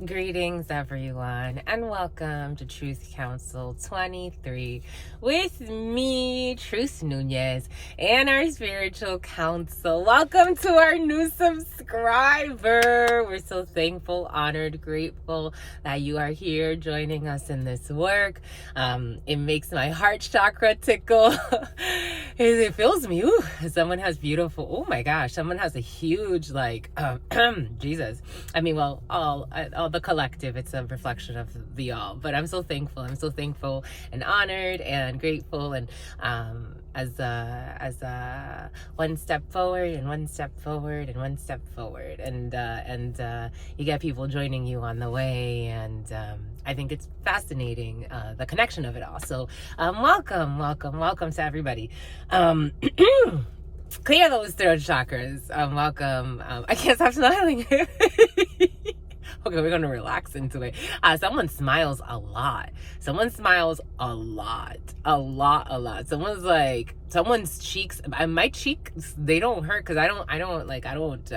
Greetings, everyone, and welcome to Truth Council 23 with me, Truth Nunez, and our spiritual council. Welcome to our new subscriber. We're so thankful, honored, grateful that you are here joining us in this work. It makes my heart chakra tickle. It fills me. Ooh, someone has beautiful, oh my gosh, someone has a huge, Jesus. I mean, well, all the collective, it's a reflection of the all, but I'm so thankful and honored and grateful, and as one step forward and one step forward and one step forward, and you get people joining you on the way, and I think it's fascinating, the connection of it all. So welcome to everybody. Clear those throat chakras. Welcome. I can't stop smiling. Okay, we're gonna relax into it. Someone smiles a lot. Someone's cheeks. My cheeks, they don't hurt because I don't.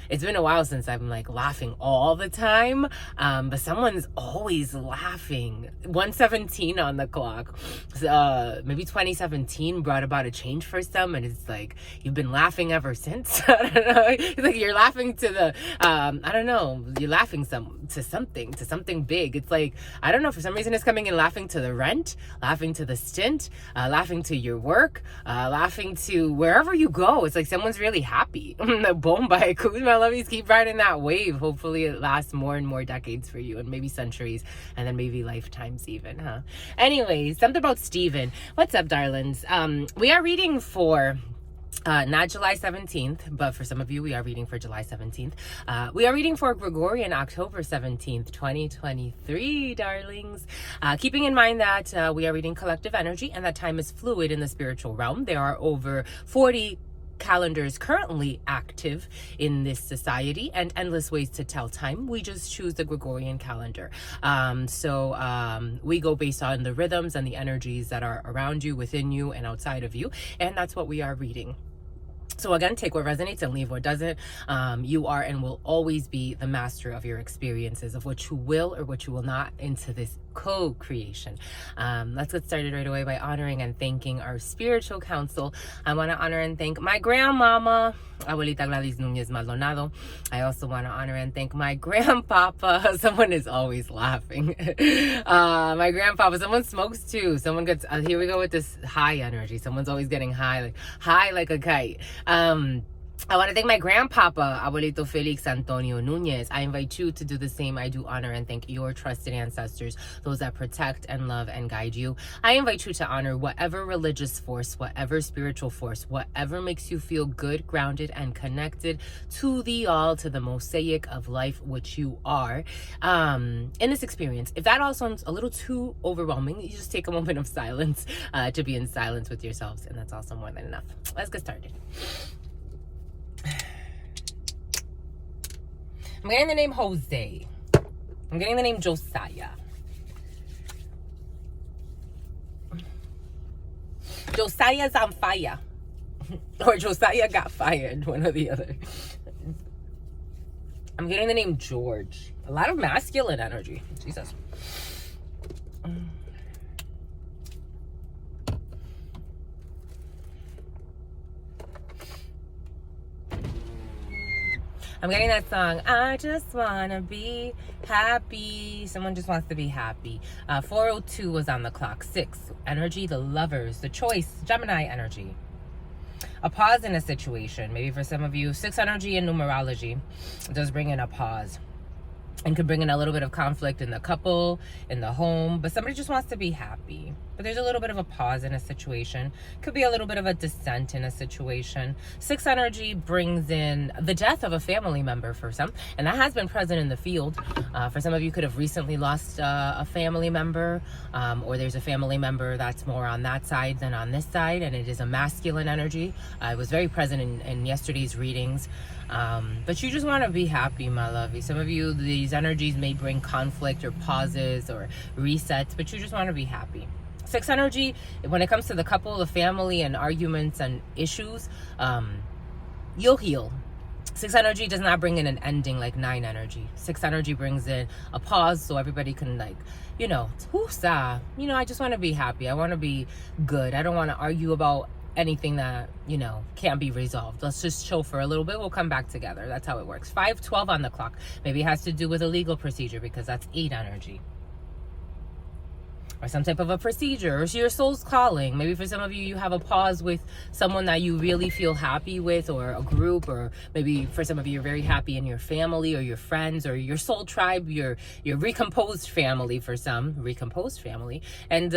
It's been a while since I'm laughing all the time, but someone's always laughing. 117 on the clock. Maybe 2017 brought about a change for some, and it's like you've been laughing ever since. I don't know. It's like you're laughing to the, I don't know. You're laughing to something big. It's like, I don't know. For some reason, it's coming in laughing to the rent, laughing to the stint, laughing to your work, laughing to wherever you go. It's like someone's really happy. Bombay, Kuzma. Lovies, keep riding that wave. Hopefully it lasts more and more decades for you, and maybe centuries, and then maybe lifetimes even, huh? Anyways, something about Steven. What's up, darlings? We are reading for not July 17th, but for some of you, we are reading for July 17th. We are reading for Gregorian October 17th, 2023, darlings. Keeping in mind that we are reading collective energy and that time is fluid in the spiritual realm. There are over 40 calendars currently active in this society and endless ways to tell time. We just choose the Gregorian calendar. So we go based on the rhythms and the energies that are around you, within you, and outside of you. And that's what we are reading. So again, take what resonates and leave what doesn't. You are and will always be the master of your experiences, of what you will or what you will not into this co-creation. Let's get started right away by honoring and thanking our spiritual council. I want to honor and thank my grandmama, Abuelita Gladys Nunez Maldonado. I also want to honor and thank my grandpapa. Someone is always laughing. My grandpapa, someone smokes too. Someone gets, here we go with this high energy. Someone's always getting high like a kite. I want to thank my grandpapa, Abuelito Felix Antonio Nunez. I invite you to do the same. I do honor and thank your trusted ancestors, those that protect and love and guide you. I invite you to honor whatever religious force, whatever spiritual force, whatever makes you feel good, grounded, and connected to the all, to the mosaic of life, which you are, in this experience. If that all sounds a little too overwhelming, you just take a moment of silence to be in silence with yourselves, and that's also more than enough. Let's get started. I'm getting the name Jose. I'm getting the name Josiah. Josiah's on fire. Or Josiah got fired, one or the other. I'm getting the name George. A lot of masculine energy. Jesus. I'm getting that song, I just wanna be happy. Someone just wants to be happy. 4:02 was on the clock. 6, energy, the lovers, the choice, Gemini energy. A pause in a situation. Maybe for some of you, 6 energy in numerology does bring in a pause. And could bring in a little bit of conflict in the couple, in the home, but somebody just wants to be happy. But there's a little bit of a pause in a situation. Could be a little bit of a dissent in a situation. 6 energy brings in the death of a family member for some, and that has been present in the field. For some of you could have recently lost a family member, or there's a family member that's more on that side than on this side, and it is a masculine energy. It was very present in yesterday's readings. But you just want to be happy, my lovey. Some of you, these energies may bring conflict or pauses or resets, but you just want to be happy. 6 energy, when it comes to the couple, the family, and arguments and issues, you'll heal. 6 energy does not bring in an ending like 9 energy. 6 energy brings in a pause so everybody can, like, whoosah. I just want to be happy. I want to be good. I don't want to argue about anything that, can't be resolved. Let's just chill for a little bit. We'll come back together. That's how it works. 5:12 on the clock. Maybe it has to do with a legal procedure because that's 8 energy. Or some type of a procedure, or your soul's calling. Maybe for some of you, you have a pause with someone that you really feel happy with, or a group, or maybe for some of you, you're very happy in your family or your friends or your soul tribe, your recomposed family for some, recomposed family. And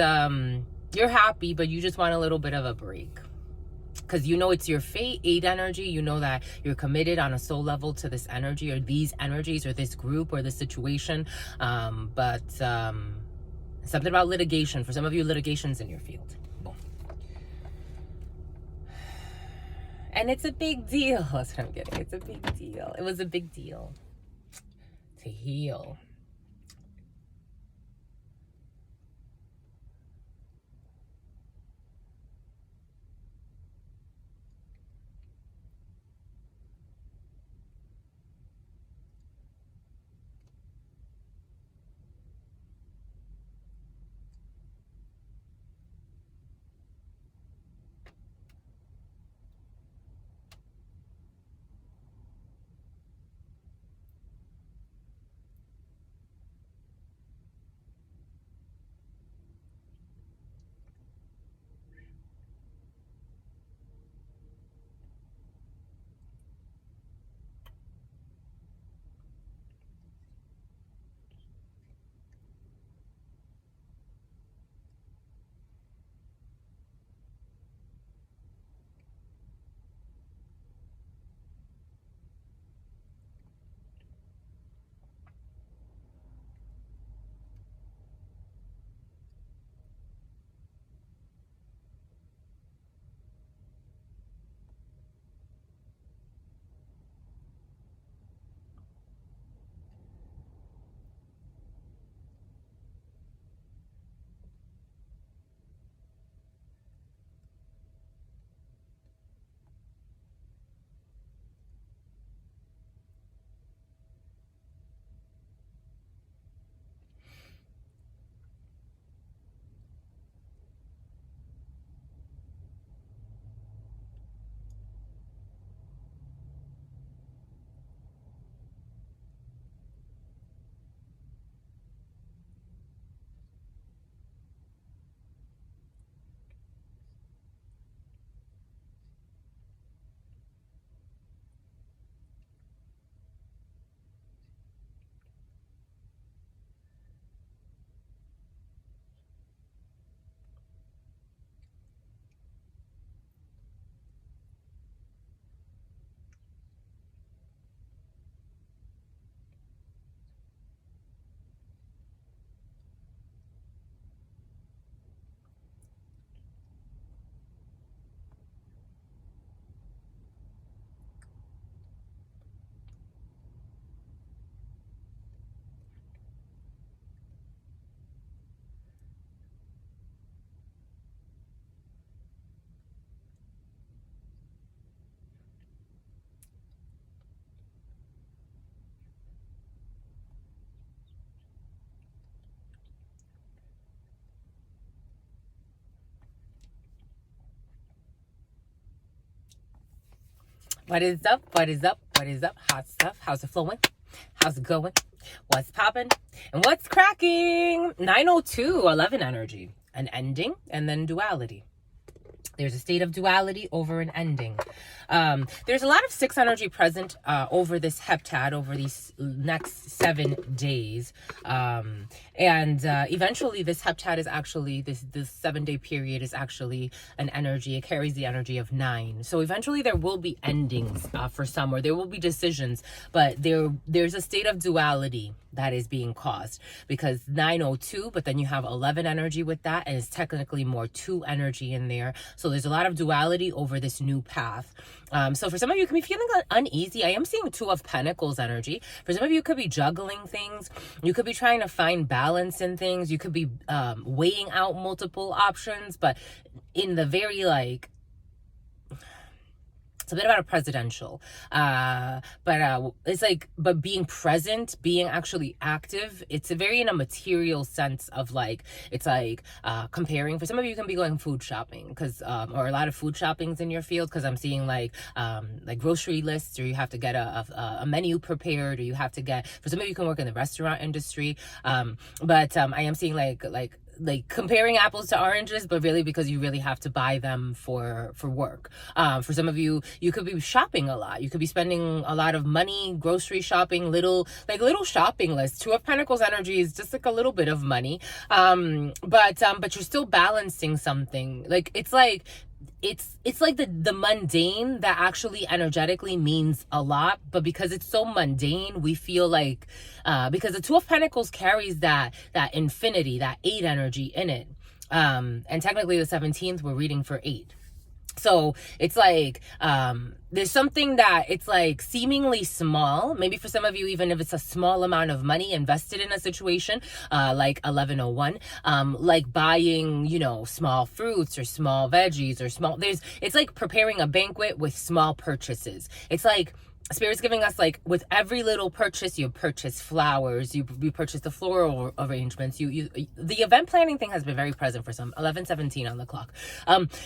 you're happy, but you just want a little bit of a break. Because it's your fate, 8 energy. You know that you're committed on a soul level to this energy or these energies or this group or this situation. But something about litigation. For some of you, litigation's in your field. Boom. And it's a big deal. That's what I'm getting. It's a big deal. It was a big deal to heal. What is up? What is up? What is up? Hot stuff. How's it flowing? How's it going? What's popping? And what's cracking? 902, 11 energy. An ending and then duality. There's a state of duality over an ending. There's a lot of 6 energy present over this heptad, over these next 7 days. And eventually this heptad is actually, this 7-day period is actually an energy. It carries the energy of 9. So eventually there will be endings for some, or there will be decisions, but there's a state of duality that is being caused because 902, but then you have 11 energy with that, and it's technically more 2 energy in there. So there's a lot of duality over this new path. So for some of you, you can be feeling uneasy. I am seeing 2 of Pentacles energy. For some of you, you could be juggling things. You could be trying to find balance in things. You could be weighing out multiple options, but in the very it's a bit about a presidential, it's like, but being present, being actually active, it's a very in a material sense of like, it's like comparing. For some of you, can be going food shopping because or a lot of food shoppings in your field, because I'm seeing like grocery lists, or you have to get a menu prepared, or you have to get, for some of you can work in the restaurant industry, but I am seeing like comparing apples to oranges, but really because you really have to buy them for work. For some of you, you could be shopping a lot. You could be spending a lot of money grocery shopping, little shopping lists. Two of Pentacles energy is just like a little bit of money, but you're still balancing something. Like it's like the mundane that actually energetically means a lot, but because it's so mundane, we feel like because the Two of Pentacles carries that infinity, that 8 energy in it, and technically the 17th we're reading for 8. So it's like there's something that it's like seemingly small, maybe for some of you, even if it's a small amount of money invested in a situation, like 1101, like buying, small fruits or small veggies or it's like preparing a banquet with small purchases. It's like Spirit's giving us, like, with every little purchase, you purchase flowers, you purchase the floral arrangements, the event planning thing has been very present for some. 11:17 on the clock.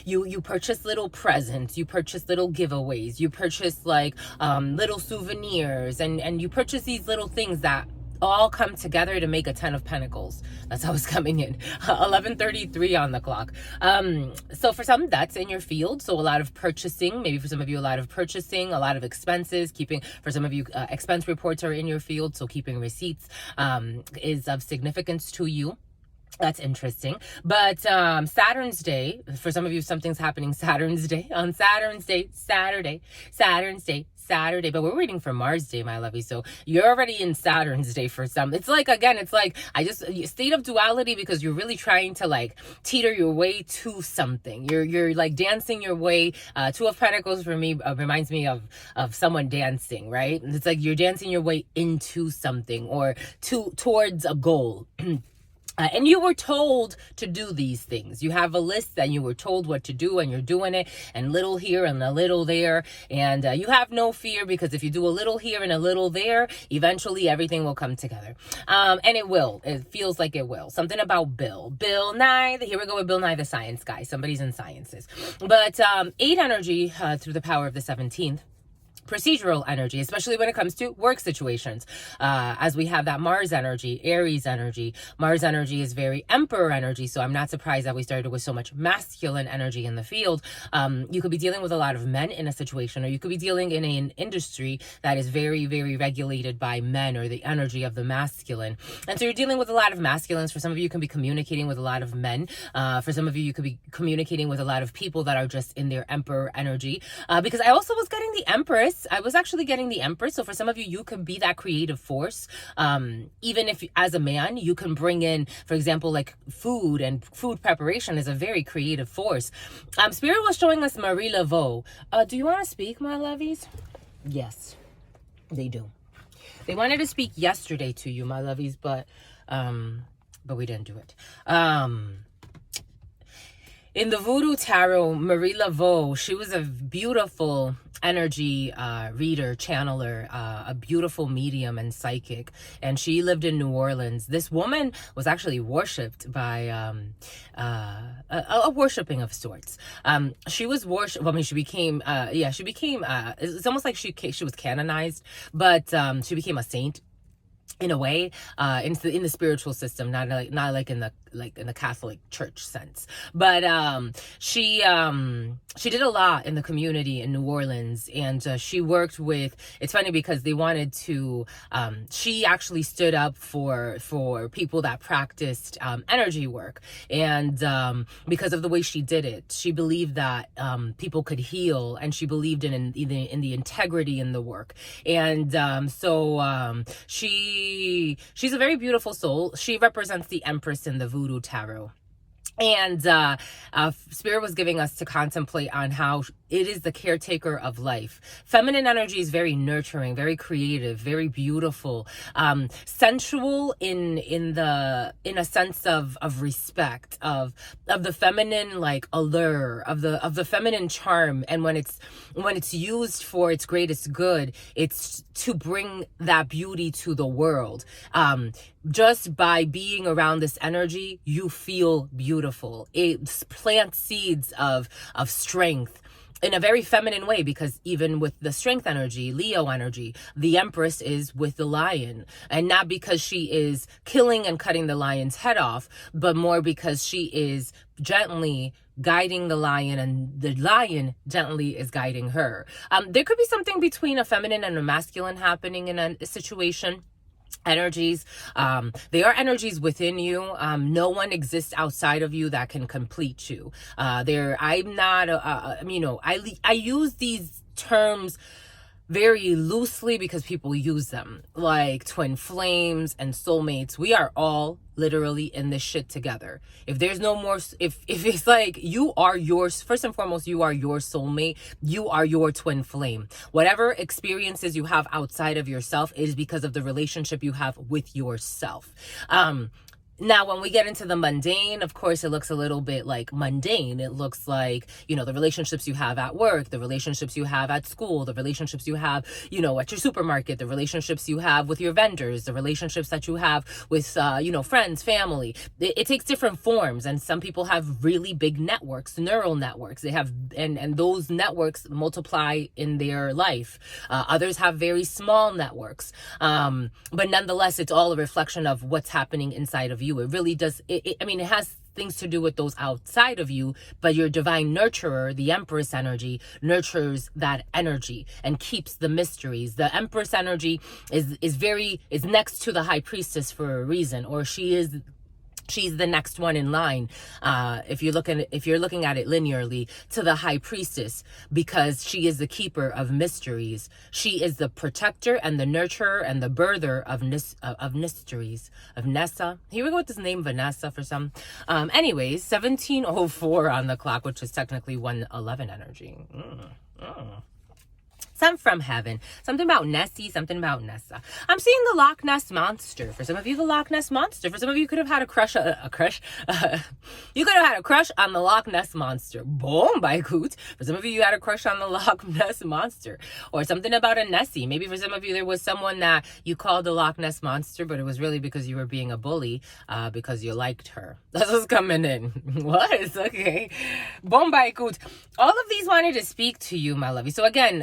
You purchase little presents, you purchase little giveaways, you purchase like little souvenirs, and you purchase these little things that all come together to make a 10 of Pentacles. That's how it's coming in. 11:33 on the clock. So for some, that's in your field. So a lot of purchasing, maybe for some of you, a lot of purchasing, a lot of expenses, for some of you, expense reports are in your field. So keeping receipts is of significance to you. That's interesting. But Saturn's Day, for some of you, something's happening Saturn's Day. On Saturn's Day, Saturn's Day, Saturday, but we're reading for Mars Day, my lovey. So you're already in Saturn's Day for some. It's like, again, it's like, state of duality, because you're really trying to like teeter your way to something. You're like dancing your way. Two of Pentacles for me reminds me of someone dancing, right? It's like you're dancing your way into something or towards a goal. And you were told to do these things. You have a list and you were told what to do, and you're doing it, and little here and a little there. And you have no fear, because if you do a little here and a little there, eventually everything will come together. And it will. It feels like it will. Something about Bill Nye. Here we go with Bill Nye, the science guy. Somebody's in sciences. But 8 energy through the power of the 17th. Procedural energy, especially when it comes to work situations, as we have that Mars energy, Aries energy. Mars energy is very Emperor energy, so I'm not surprised that we started with so much masculine energy in the field. You could be dealing with a lot of men in a situation, or you could be dealing in an industry that is very, very regulated by men, or the energy of the masculine. And so you're dealing with a lot of masculines. For some of you, you can be communicating with a lot of men. For some of you, you could be communicating with a lot of people that are just in their Emperor energy. Because I also was getting the Empress. I was actually getting the Empress. So for some of you, you could be that creative force. Even if as a man, you can bring in, for example, like food, and food preparation is a very creative force. Spirit was showing us Marie Laveau. Do you want to speak, my lovies? Yes, they do. They wanted to speak yesterday to you, my lovies, but we didn't do it. In the Voodoo Tarot, Marie Laveau, she was a beautiful energy reader, channeler, a beautiful medium and psychic, and she lived in New Orleans. This woman was actually worshipped by a worshipping of sorts. She was worshipped. Well, I mean, she became it's almost like she was canonized, but she became a saint in a way, in the spiritual system, not like in the Catholic Church sense. But she did a lot in the community in New Orleans, and she worked with. It's funny because they wanted to. She actually stood up for people that practiced energy work, and because of the way she did it, she believed that people could heal, and she believed in the integrity in the work, and so she's a very beautiful soul. She represents the Empress in the Voodoo Tarot. And Spirit was giving us to contemplate on how it is the caretaker of life. Feminine energy is very nurturing, very creative, very beautiful, sensual in a sense of respect, of the feminine like allure, of the feminine charm. And when it's used for its greatest good, it's to bring that beauty to the world. Just by being around this energy, you feel beautiful. It plants seeds of strength in a very feminine way, because even with the strength energy, Leo energy, the Empress is with the lion, and not because she is killing and cutting the lion's head off, but more because she is gently guiding the lion, and the lion gently is guiding her. There could be something between a feminine and a masculine happening in a situation. Energies, they are energies within you. No one exists outside of you that can complete you. I'm not I use these terms very loosely because people use them, like twin flames and soulmates. We are all literally in this shit together. If there's no more, if it's like, you are yours, first and foremost, you are your soulmate, you are your twin flame. Whatever experiences you have outside of yourself is because of the relationship you have with yourself. Now, when we get into the mundane, of course, it looks a little bit like mundane. It looks like, the relationships you have at work, the relationships you have at school, the relationships you have, at your supermarket, the relationships you have with your vendors, the relationships that you have with, friends, family. It takes different forms. And some people have really big networks, neural networks. They have, and those networks multiply in their life. Others have very small networks. But nonetheless, it's all a reflection of what's happening inside of you. It really does. It has things to do with those outside of you, but your divine nurturer, the Empress energy, nurtures that energy and keeps the mysteries. The Empress energy is next to the High Priestess for a reason, or she's the next one in line. If you're looking at it linearly, to the High Priestess, because she is the keeper of mysteries. She is the protector and the nurturer and the birther of mysteries, of Nessa. Here we go with this name Vanessa for some. Anyways, 1704 on the clock, which is technically 111 energy. Some from heaven. Something about Nessie, something about Nessa. I'm seeing the Loch Ness Monster. For some of you, the Loch Ness Monster. For some of you, could have had a crush. You could have had a crush on the Loch Ness Monster. Boom, by Coot. For some of you, you had a crush on the Loch Ness Monster. Or something about a Nessie. Maybe for some of you, there was someone that you called the Loch Ness Monster, but it was really because you were being a bully, because you liked her. That's what's coming in. What? Okay. Boom, by Coot. All of these wanted to speak to you, my lovey. So again,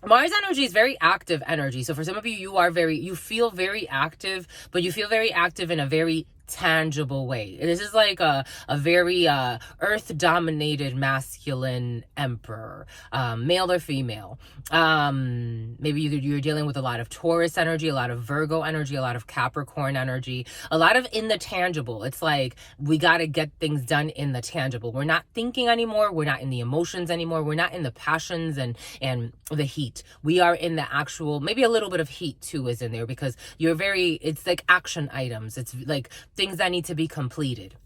Mars energy is very active energy. So for some of you, you feel very active, but you feel very active in a very tangible way. This is like a very earth-dominated masculine emperor, male or female. Maybe you're dealing with a lot of Taurus energy, a lot of Virgo energy, a lot of Capricorn energy, a lot of in the tangible. It's like, we got to get things done in the tangible. We're not thinking anymore. We're not in the emotions anymore. We're not in the passions and the heat. We are in the actual, maybe a little bit of heat too is in there, because it's like action items. It's like things that need to be completed.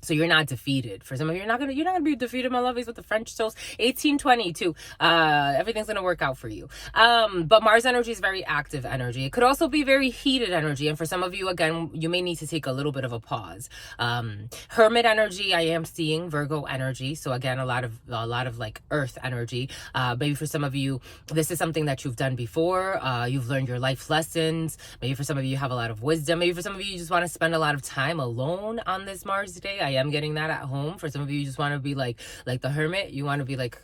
So you're not defeated. For some of you, you're not gonna be defeated, my lovies, with the French toast. 1822. Everything's gonna work out for you. But Mars energy is very active energy. It could also be very heated energy. And for some of you, again, you may need to take a little bit of a pause. Hermit energy, I am seeing Virgo energy. So again, a lot of like earth energy. Maybe for some of you, this is something that you've done before. You've learned your life lessons. Maybe for some of you, you have a lot of wisdom. Maybe for some of you, you just want to spend a lot of time alone on this Mars day. I am getting that at home. For some of you, you just want to be like the hermit. You want to be like,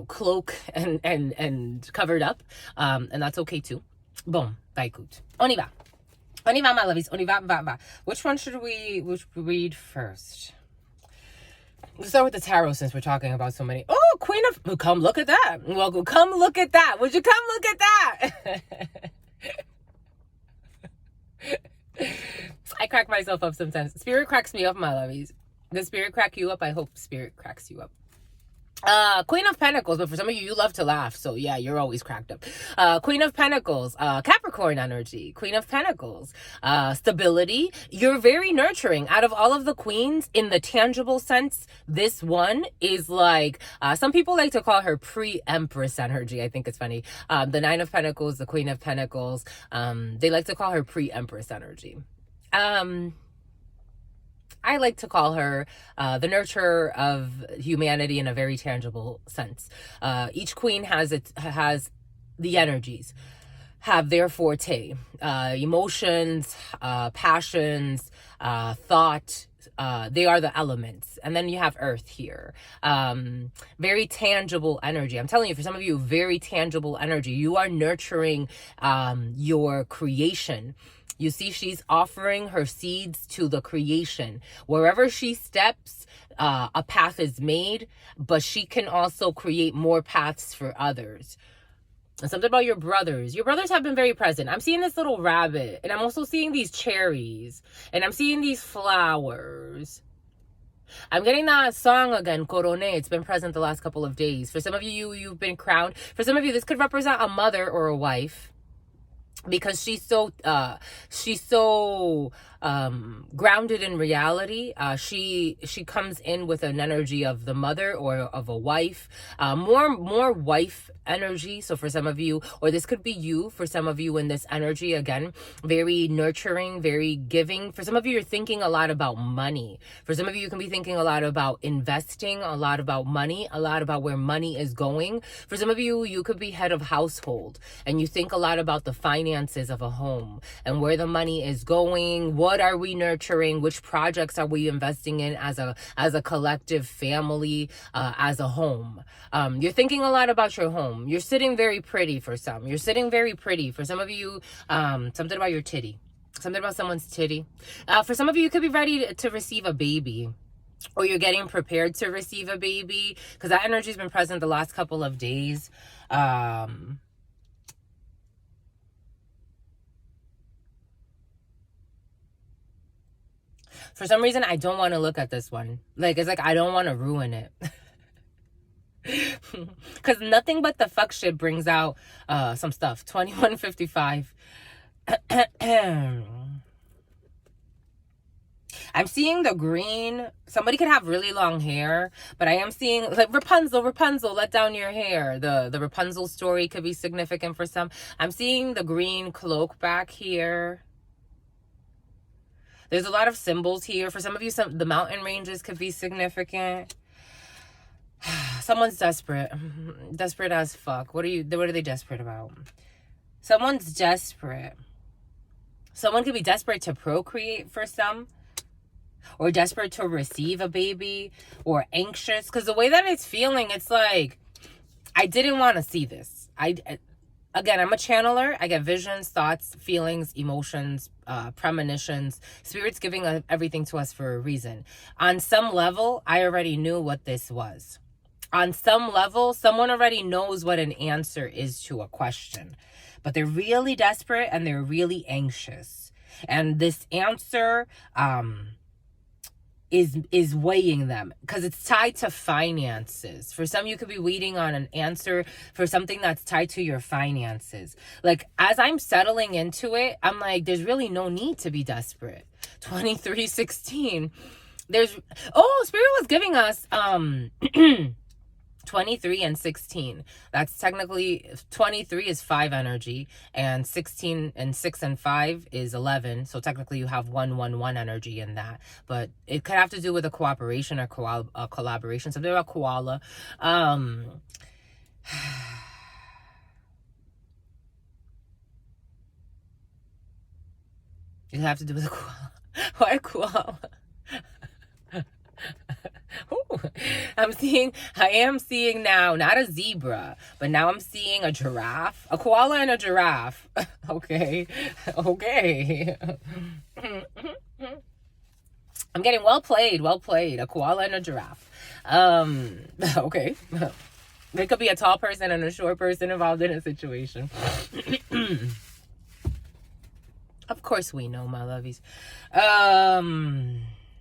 cloak and covered up. And that's okay too. Boom. Bye, good. On y va. On y va, my lovies. On y va. Which one should we read first? Let's start with the tarot, since we're talking about so many. Oh, Queen of... Come look at that. Well, come look at that. Would you come look at that? I crack myself up sometimes. Spirit cracks me up, my lovies. Does Spirit crack you up? I hope Spirit cracks you up. Queen of Pentacles, but for some of you, you love to laugh, so yeah, you're always cracked up. Queen of Pentacles, Capricorn energy. Queen of Pentacles, stability. You're very nurturing. Out of all of the queens, in the tangible sense, this one is like, some people like to call her pre-Empress energy. I think it's funny. The Nine of Pentacles, the Queen of Pentacles, they like to call her pre-Empress energy. I like to call her the nurturer of humanity in a very tangible sense. Each queen has the energies, have their forte, emotions, passions, thought. They are the elements. And then you have earth here. Very tangible energy. I'm telling you, for some of you, very tangible energy. You are nurturing your creation. You see, she's offering her seeds to the creation. Wherever she steps, a path is made, but she can also create more paths for others. And something about your brothers. Your brothers have been very present. I'm seeing this little rabbit, and I'm also seeing these cherries, and I'm seeing these flowers. I'm getting that song again, Corone. It's been present the last couple of days. For some of you, you've been crowned. For some of you, this could represent a mother or a wife, because she's so grounded in reality. She comes in with an energy of the mother or of a wife, more wife energy. So for some of you, or this could be you, for some of you in this energy, again, very nurturing, very giving. For some of you, you're thinking a lot about money. For some of you, you can be thinking a lot about investing, a lot about money, a lot about where money is going. For some of you, you could be head of household, and you think a lot about the finances of a home and where the money is going. What are we nurturing? Which projects are we investing in as a collective family, as a home? You're thinking a lot about your home. You're sitting very pretty for some. You're sitting very pretty. For some of you, something about your titty. Something about someone's titty. For some of you, you could be ready to receive a baby, or you're getting prepared to receive a baby, because that energy has been present the last couple of days. For some reason, I don't want to look at this one. Like, it's like I don't want to ruin it. Because nothing but the fuck shit brings out some stuff. 2155. I'm seeing the green. Somebody could have really long hair, but I am seeing like Rapunzel, let down your hair. The Rapunzel story could be significant for some. I'm seeing the green cloak back here. There's a lot of symbols here. For some of you, the mountain ranges could be significant. Someone's desperate. Desperate as fuck. What are they desperate about? Someone's desperate. Someone could be desperate to procreate for some, or desperate to receive a baby, or anxious. Because the way that it's feeling, it's like, I didn't want to see this. Again, I'm a channeler. I get visions, thoughts, feelings, emotions, premonitions. Spirit's giving everything to us for a reason. On some level, I already knew what this was. On some level, someone already knows what an answer is to a question. But they're really desperate and they're really anxious. And this answer is weighing them, because it's tied to finances. For some, you could be waiting on an answer for something that's tied to your finances. Like, as I'm settling into it, I'm like, there's really no need to be desperate. 2316. Spirit was giving us 23 and 16. That's technically, 23 is 5 energy, and 16 and 6 and 5 is 11. So technically you have 1 energy in that. But it could have to do with a cooperation or collaboration. Something about koala. It have to do with a koala. Why koala? Ooh, I am seeing now, not a zebra, but now I'm seeing a giraffe, a koala and a giraffe. Okay. I'm getting well played, a koala and a giraffe. Okay. There could be a tall person and a short person involved in a situation. Of course we know, my lovies.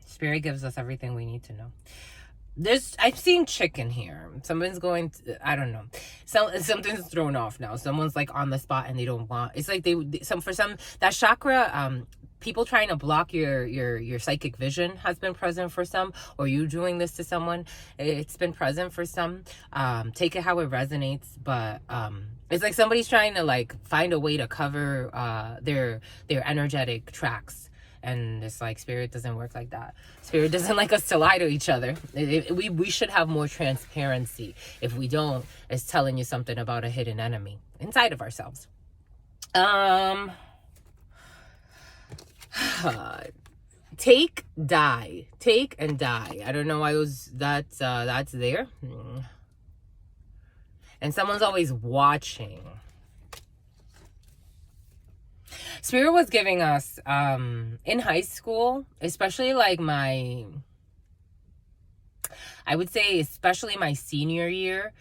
Spirit gives us everything we need to know. I've seen chicken here. Someone's going to, I don't know. Something's thrown off now. Someone's like on the spot and they don't want, it's like for some, that chakra, people trying to block your psychic vision has been present for some, or you doing this to someone. It's been present for some. Take it how it resonates, but, it's like somebody's trying to like find a way to cover, their energetic tracks. And it's like, spirit doesn't work like that. Spirit doesn't like us to lie to each other. We should have more transparency. If we don't, it's telling you something about a hidden enemy inside of ourselves. Take and die. I don't know why that's there. And someone's always watching. Spirit was giving us, in high school, especially like I would say especially my senior year,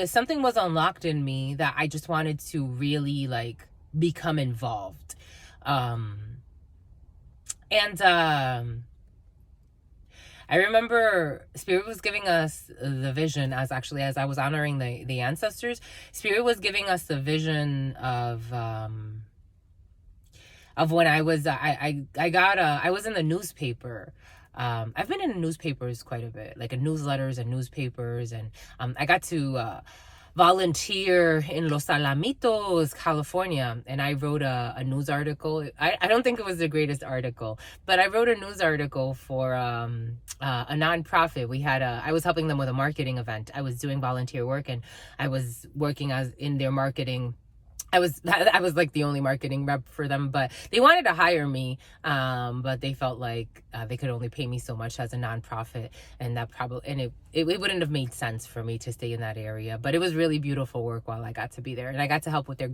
something was unlocked in me that I just wanted to really like become involved. I remember Spirit was giving us the vision as I was honoring the ancestors. Spirit was giving us the vision of when I was I was in the newspaper. I've been in the newspapers quite a bit, like in newsletters and newspapers, and I got to volunteer in Los Alamitos, California, and I wrote a news article. I don't think it was the greatest article, but I wrote a news article for a nonprofit. I was helping them with a marketing event. I was doing volunteer work, and I was working as in their marketing. I was like the only marketing rep for them, but they wanted to hire me, but they felt like they could only pay me so much as a nonprofit, and it wouldn't have made sense for me to stay in that area. But it was really beautiful work while I got to be there, and I got to help with their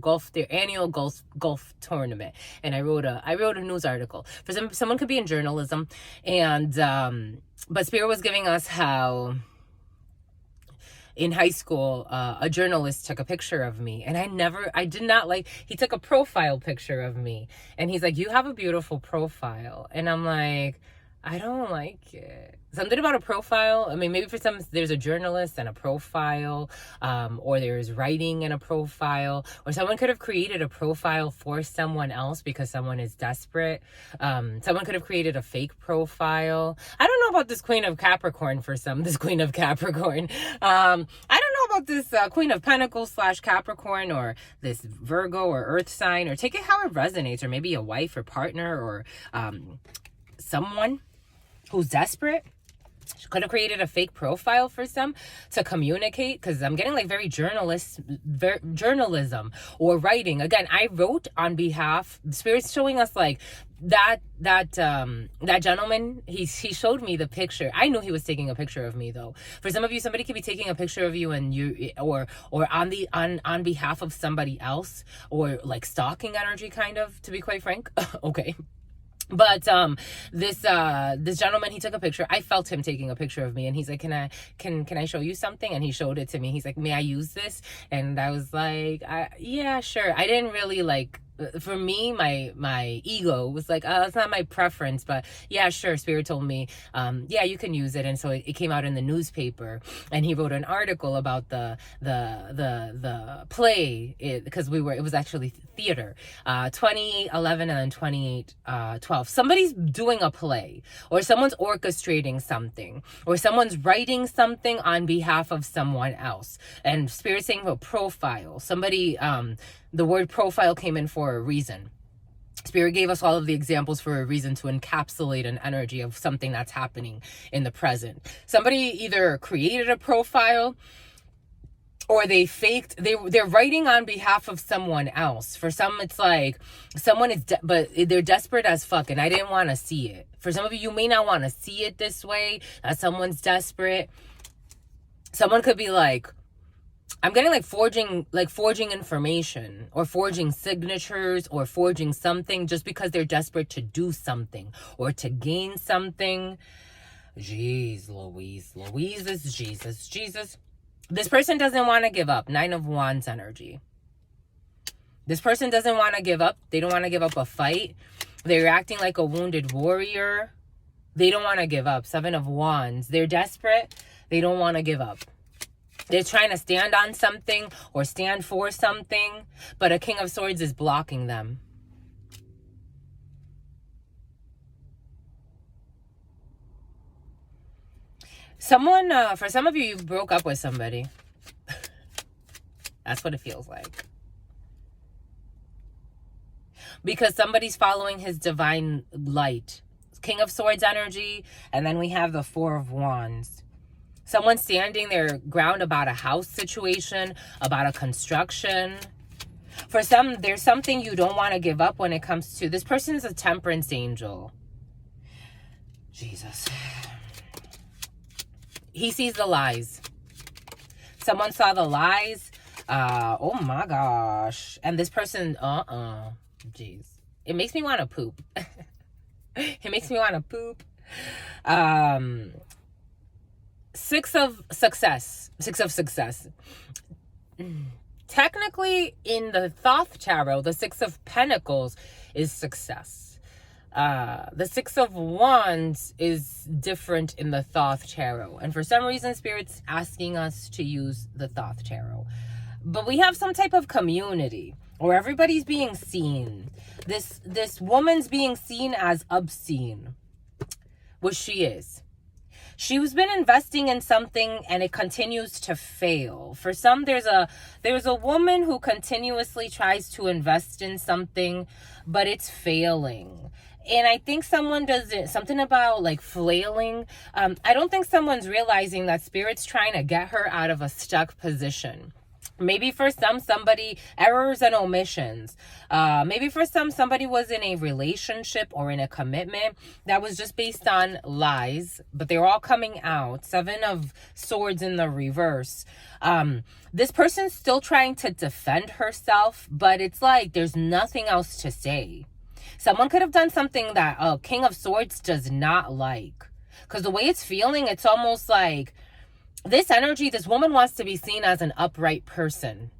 annual golf tournament. And I wrote a news article for someone could be in journalism, and but Spirit was giving us how, in high school, a journalist took a picture of me, and he took a profile picture of me, and he's like, "You have a beautiful profile." And I'm like, I don't like it. Something about a profile. I mean, maybe for some, there's a journalist and a profile, or there's writing and a profile, or someone could have created a profile for someone else because someone is desperate. Someone could have created a fake profile. I don't know about this Queen of Capricorn this Queen of Capricorn. I don't know about this Queen of Pentacles / Capricorn, or this Virgo or Earth sign, or take it how it resonates, or maybe a wife or partner, or someone who's desperate. She could have created a fake profile for some to communicate, because I'm getting like very journalism or writing. Again, I wrote on behalf. The Spirit's showing us like that gentleman. He showed me the picture. I knew he was taking a picture of me, though. For some of you, somebody could be taking a picture of you, and or on behalf of somebody else, or like stalking energy, kind of, to be quite frank. Okay. But this gentleman, he took a picture. I felt him taking a picture of me, and he's like, can I show you something? And he showed it to me. He's like, may I use this? And I was like, yeah, sure. I didn't really like, for me, my ego was like, oh, it's not my preference, but yeah, sure. Spirit told me, yeah, you can use it. And so it came out in the newspaper, and he wrote an article about the play, because it was actually theater, 2011 and then 2012. Somebody's doing a play, or someone's orchestrating something, or someone's writing something on behalf of someone else. And Spirit saying about profile, somebody, the word profile came in for a reason. Spirit gave us all of the examples for a reason, to encapsulate an energy of something that's happening in the present. Somebody either created a profile, or they're writing on behalf of someone else. For some, it's like someone is, but they're desperate as fuck, and I didn't want to see it. For some of you may not want to see it this way, that someone's desperate. Someone could be like, I'm getting like forging information, or forging signatures, or forging something just because they're desperate to do something or to gain something. Jeez Louise is Jesus. This person doesn't want to give up. 9 of Wands energy. This person doesn't want to give up. They don't want to give up a fight. They're acting like a wounded warrior. They don't want to give up. 7 of Wands. They're desperate. They don't want to give up. They're trying to stand on something or stand for something, but a King of Swords is blocking them. Someone, for some of you, you broke up with somebody. That's what it feels like. Because somebody's following his divine light. King of Swords energy, and then we have the 4 of Wands. Someone standing their ground about a house situation, about a construction. For some, there's something you don't want to give up when it comes to... This person's a temperance angel. Jesus. He sees the lies. Someone saw the lies. Oh my gosh. And this person, jeez. It makes me want to poop. It makes me want to poop. 6 of success. 6 of success. Technically, in the Thoth Tarot, the 6 of Pentacles is success. The 6 of Wands is different in the Thoth Tarot. And for some reason, Spirit's asking us to use the Thoth Tarot. But we have some type of community where everybody's being seen. This woman's being seen as obscene, which she is. She's been investing in something and it continues to fail. For some, there's a woman who continuously tries to invest in something, but it's failing. And I think someone does it, something about like flailing. I don't think someone's realizing that Spirit's trying to get her out of a stuck position. Maybe for some, somebody, errors and omissions. Maybe for some, somebody was in a relationship or in a commitment that was just based on lies, but they're all coming out. 7 of Swords in the reverse. This person's still trying to defend herself, but it's like there's nothing else to say. Someone could have done something that King of Swords does not like. Because the way it's feeling, it's almost like this energy, this woman wants to be seen as an upright person.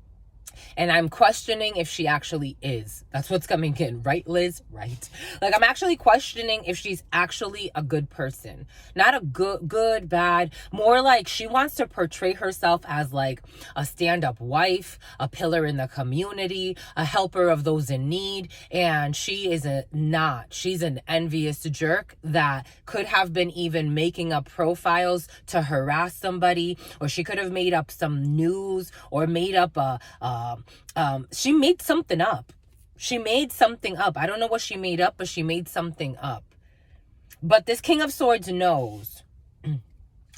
And I'm questioning if she actually is. That's what's coming in. Right, Liz? Right. Like, I'm actually questioning if she's actually a good person. Not a good, bad. More like she wants to portray herself as like a stand-up wife, a pillar in the community, a helper of those in need. And she is not. She's an envious jerk that could have been even making up profiles to harass somebody. Or she could have made up some news or made up she made something up. She made something up. I don't know what she made up, but she made something up. But this King of Swords knows.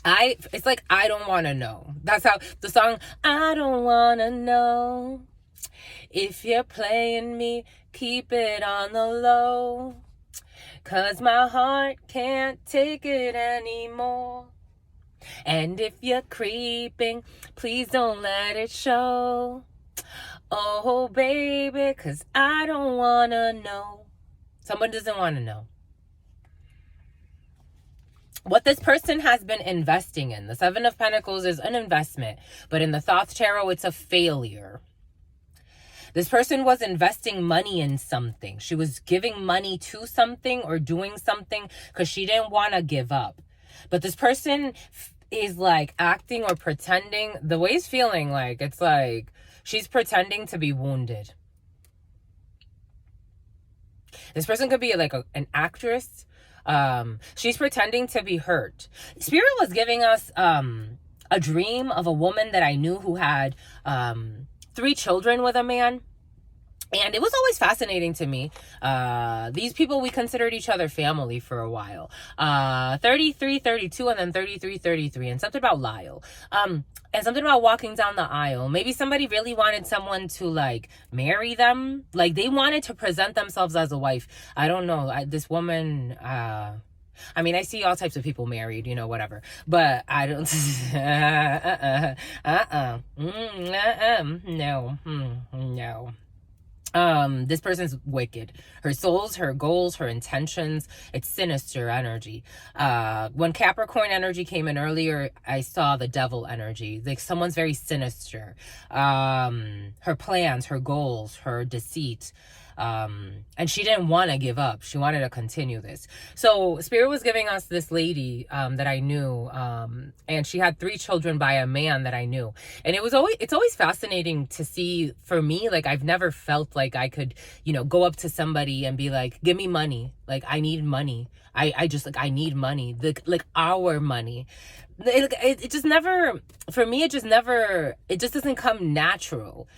It's like, I don't want to know. That's how the song, I don't want to know. If you're playing me, keep it on the low. 'Cause my heart can't take it anymore. And if you're creeping, please don't let it show. Oh, baby, 'cause I don't want to know. Someone doesn't want to know. What this person has been investing in. The 7 of Pentacles is an investment. But in the Thoth Tarot, it's a failure. This person was investing money in something. She was giving money to something or doing something because she didn't want to give up. But this person is like acting or pretending. The way he's feeling, like, it's like she's pretending to be wounded. This person could be like an actress. She's pretending to be hurt. Spirit was giving us a dream of a woman that I knew who had 3 children with a man. And it was always fascinating to me. These people, we considered each other family for a while. 33, 32, and then 33, 33. And something about Lyle. And something about walking down the aisle. Maybe somebody really wanted someone to, like, marry them. Like, they wanted to present themselves as a wife. I don't know. This woman... I mean, I see all types of people married, you know, whatever. But I don't... No. This person's wicked. Her souls, her goals, her intentions, it's sinister energy. When Capricorn energy came in earlier, I saw the devil energy. Like, someone's very sinister. Her plans, her goals, her deceit. And she didn't want to give up. She wanted to continue this. So Spirit was giving us this lady that I knew, and she had 3 children by a man that I knew. And it's always fascinating to see, for me, like, I've never felt like I could, go up to somebody and be like, give me money. Like, I need money. I just, like, I need money. Like our money. It just never, for me, it just doesn't come natural.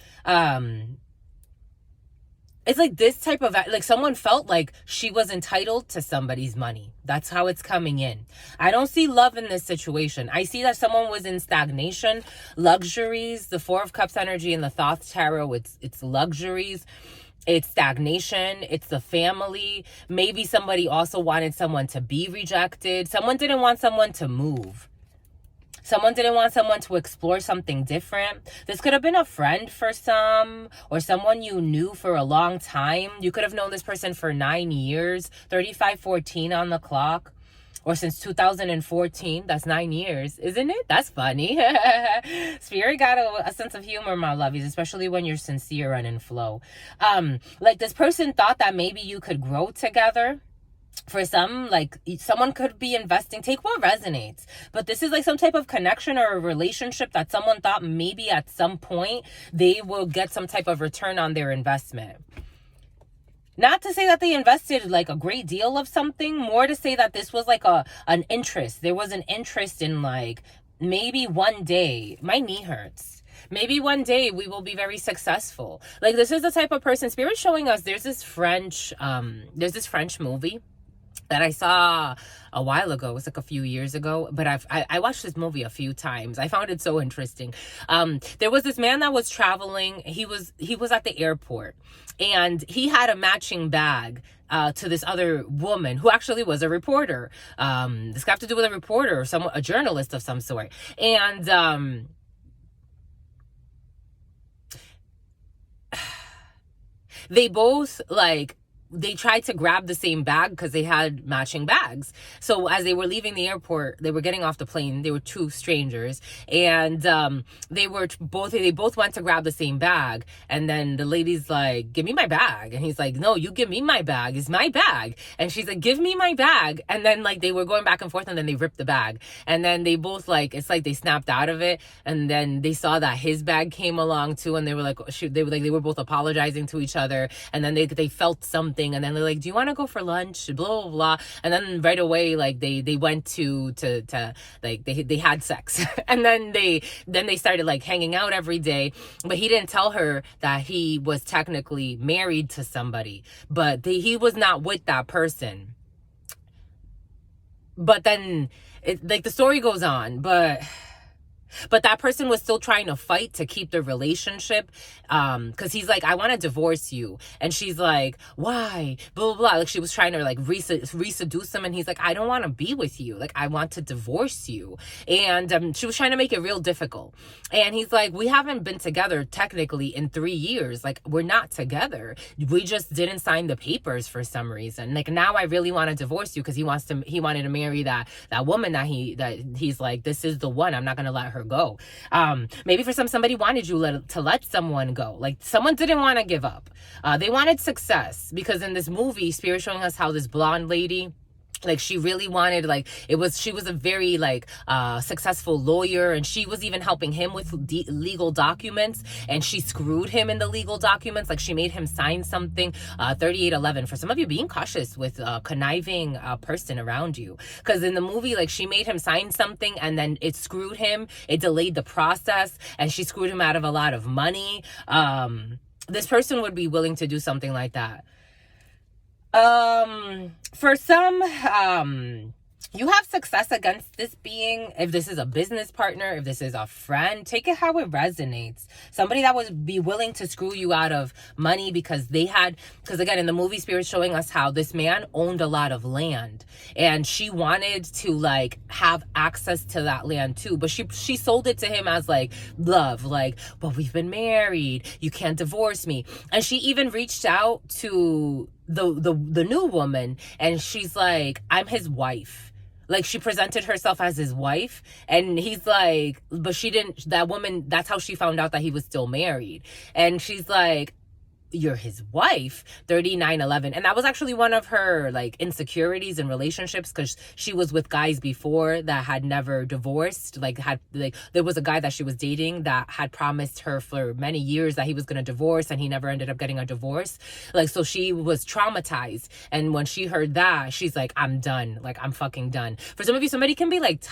It's like this type of, like, someone felt like she was entitled to somebody's money. That's how it's coming in. I don't see love in this situation. I see that someone was in stagnation, luxuries, the 4 of Cups energy and the Thoth Tarot. It's luxuries. It's stagnation. It's the family. Maybe somebody also wanted someone to be rejected. Someone didn't want someone to move. Someone didn't want someone to explore something different. This could have been a friend for some, or someone you knew for a long time. You could have known this person for 9 years, 3514 on the clock, or since 2014. That's 9 years, isn't it? That's funny. Spirit got a sense of humor, my lovies, especially when you're sincere and in flow. Like, this person thought that maybe you could grow together. For some, like, someone could be investing. Take what resonates. But this is like some type of connection or a relationship that someone thought maybe at some point they will get some type of return on their investment. Not to say that they invested like a great deal of something, more to say that this was like an interest. There was an interest in, like, maybe one day, my knee hurts. Maybe one day we will be very successful. Like, this is the type of person Spirit's showing us. There's this French movie that I saw a while ago. It was like a few years ago, but I watched this movie a few times. I found it so interesting. There was this man that was traveling. He was at the airport, and he had a matching bag to this other woman who actually was a reporter. This got to do with a reporter or a journalist of some sort. And they both, like, they tried to grab the same bag because they had matching bags. So as they were leaving the airport, they were getting off the plane. They were 2 strangers, and they both went to grab the same bag. And then the lady's like, "Give me my bag," and he's like, "No, you give me my bag. It's my bag." And she's like, "Give me my bag." And then, like, they were going back and forth, and then they ripped the bag. And then they both, like, it's like they snapped out of it. And then they saw that his bag came along too, and they were like, they were both apologizing to each other. And then they felt something. And then they're like, "Do you want to go for lunch?" Blah, blah, blah. And then right away, like, they went to like, they had sex. And then they started, like, hanging out every day. But he didn't tell her that he was technically married to somebody, but he was not with that person. But then the story goes on, but that person was still trying to fight to keep the relationship, because he's like, "I want to divorce you." And she's like, "Why?" Blah, blah, blah. Like, she was trying to, like, re-seduce him, and he's like, "I don't want to be with you. Like, I want to divorce you." And she was trying to make it real difficult. And he's like, "We haven't been together technically in 3 years. Like, we're not together. We just didn't sign the papers for some reason. Like, now I really want to divorce you," because he wanted to marry that woman that he's like, "This is the one. I'm not gonna let her go." Maybe for somebody wanted you to let someone go. Like, someone didn't want to give up. They wanted success, because in this movie, Spirit showing us how this blonde lady, like, she really wanted, like, she was a very, like, successful lawyer, and she was even helping him with legal documents, and she screwed him in the legal documents. Like, she made him sign something. 3811, for some of you, being cautious with a conniving person around you, because in the movie, like, she made him sign something, and then it screwed him. It delayed the process, and she screwed him out of a lot of money. This person would be willing to do something like that. For some, you have success against this being. If this is a business partner, if this is a friend, take it how it resonates. Somebody that would be willing to screw you out of money because again, in the movie, Spirit's showing us how this man owned a lot of land, and she wanted to, like, have access to that land too. But she sold it to him as, like, love, like, "Well, we've been married. You can't divorce me." And she even reached out to the new woman, and she's like, "I'm his wife." Like, she presented herself as his wife, and he's like, but that woman, that's how she found out that he was still married. And she's like, you're his wife, 3911. And that was actually one of her like insecurities in relationships, because she was with guys before that had never divorced. There was a guy that she was dating that had promised her for many years that he was going to divorce, and he never ended up getting a divorce. So she was traumatized. And when she heard that, she's like, I'm done. Like, I'm fucking done. For some of you, somebody can be like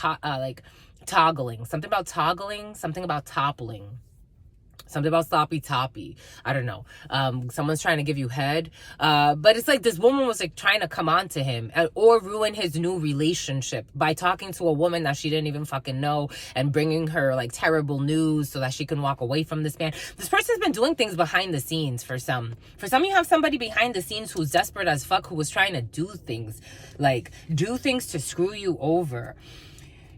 toggling, something about toppling. Something about sloppy toppy. I don't know. Someone's trying to give you head. But it's like this woman was like trying to come on to him or ruin his new relationship by talking to a woman that she didn't even fucking know and bringing her like terrible news so that she can walk away from this man. This person's been doing things behind the scenes for some. For some, you have somebody behind the scenes who's desperate as fuck, who was trying to do things to screw you over.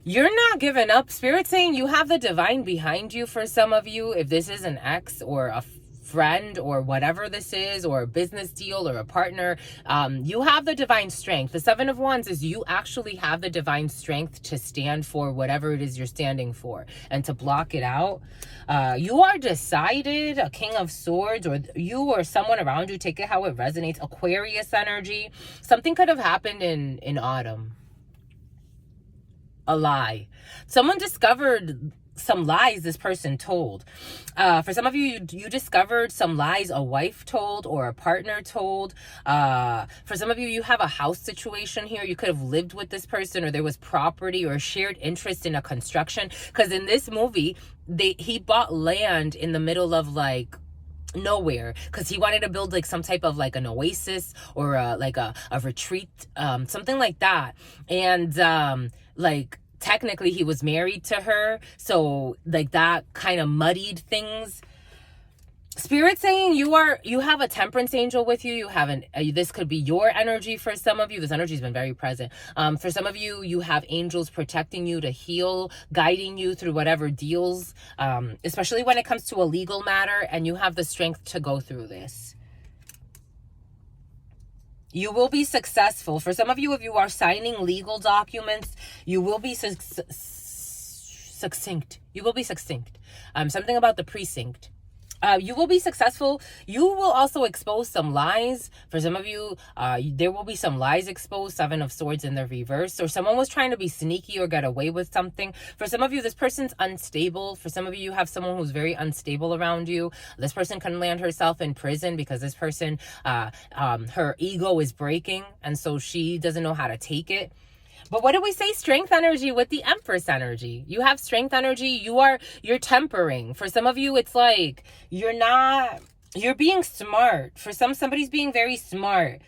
You're not giving up. Spirit saying you have the divine behind you for some of you. If this is an ex or a friend or whatever this is, or a business deal or a partner, you have the divine strength. The 7 of Wands is you actually have the divine strength to stand for whatever it is you're standing for and to block it out. You are decided, a King of Swords, or you or someone around you, take it how it resonates. Aquarius energy. Something could have happened in autumn. A lie. Someone discovered some lies this person told. For some of you, you discovered some lies a wife told or a partner told. For some of you, you have a house situation here. You could have lived with this person, or there was property or shared interest in a construction. Because in this movie, he bought land in the middle of like nowhere, because he wanted to build like some type of like an oasis or a retreat, something like that. And technically he was married to her, so like that kind of muddied things. Spirit saying you have a temperance angel with you. You have this could be your energy for some of you. This energy has been very present. For some of you, you have angels protecting you to heal, guiding you through whatever deals, especially when it comes to a legal matter, and you have the strength to go through this. You will be successful. For some of you, if you are signing legal documents, you will be succinct. You will be succinct. Something about the precinct. You will be successful. You will also expose some lies. For some of you, there will be some lies exposed. 7 of Swords in the reverse. Or someone was trying to be sneaky or get away with something. For some of you, this person's unstable. For some of you, you have someone who's very unstable around you. This person can land herself in prison because this person, her ego is breaking, and so she doesn't know how to take it. But what did we say? Strength energy with the Empress energy. You have strength energy. You're tempering. For some of you, it's like you're being smart. For somebody's being very smart.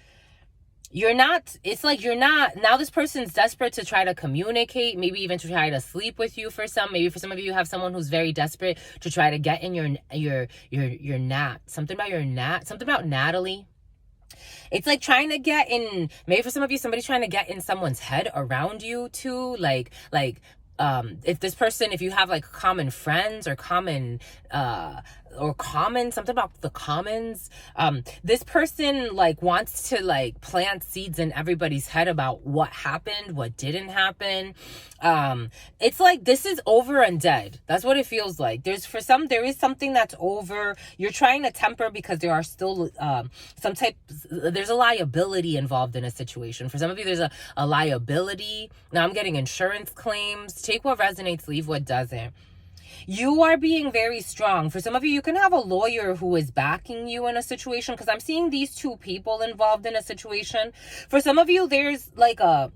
It's like you're not. Now this person's desperate to try to communicate, maybe even to try to sleep with you for some. Maybe for some of you have someone who's very desperate to try to get in your gnat. Something about your gnat. Something about Natalie. It's like trying to get in, maybe for some of you, somebody's trying to get in someone's head around you too. If you have like common friends or something about the commons. This person like wants to like plant seeds in everybody's head about what happened, what didn't happen. It's like this is over and dead. That's what it feels like. There is something that's over. You're trying to temper because there are still there's a liability involved in a situation. For some of you, there's a liability. Now I'm getting insurance claims. Take what resonates, leave what doesn't. You are being very strong. For some of you, you can have a lawyer who is backing you in a situation, because I'm seeing these 2 people involved in a situation. For some of you, there's like a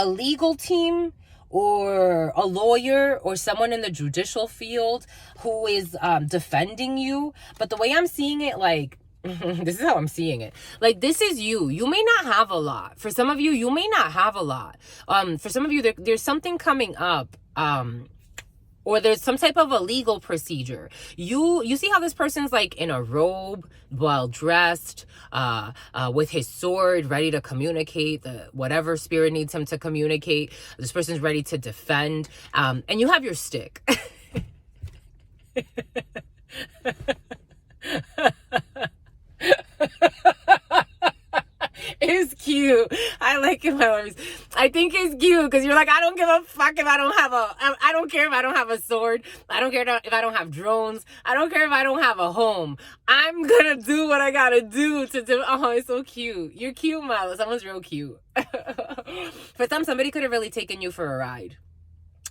legal team or a lawyer or someone in the judicial field who is defending you. But the way I'm seeing it, like, this is how I'm seeing it. Like, this is you. You may not have a lot. For some of you, you may not have a lot. For some of you, there's something coming up. Or there's some type of a legal procedure. You see how this person's like in a robe, well dressed, with his sword, ready to communicate whatever spirit needs him to communicate. This person's ready to defend. And you have your stick. It's cute. I like it. I think it's cute because you're like, I don't give a fuck if I don't have I don't care if I don't have a sword. I don't care if I don't have drones. I don't care if I don't have a home. I'm gonna do what I gotta do to do. Oh, it's so cute. You're cute, Milo. Someone's real cute. For somebody could have really taken you for a ride.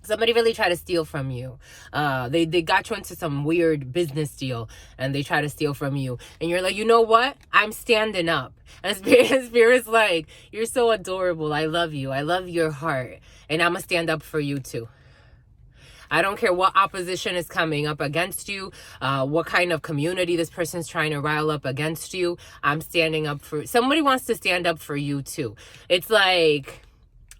Somebody really tried to steal from you. They got you into some weird business deal and they try to steal from you. And you're like, you know what? I'm standing up. And Spirit's like, you're so adorable. I love you. I love your heart. And I'm going to stand up for you too. I don't care what opposition is coming up against you, what kind of community this person's trying to rile up against you. I'm standing up for... Somebody wants to stand up for you too. It's like,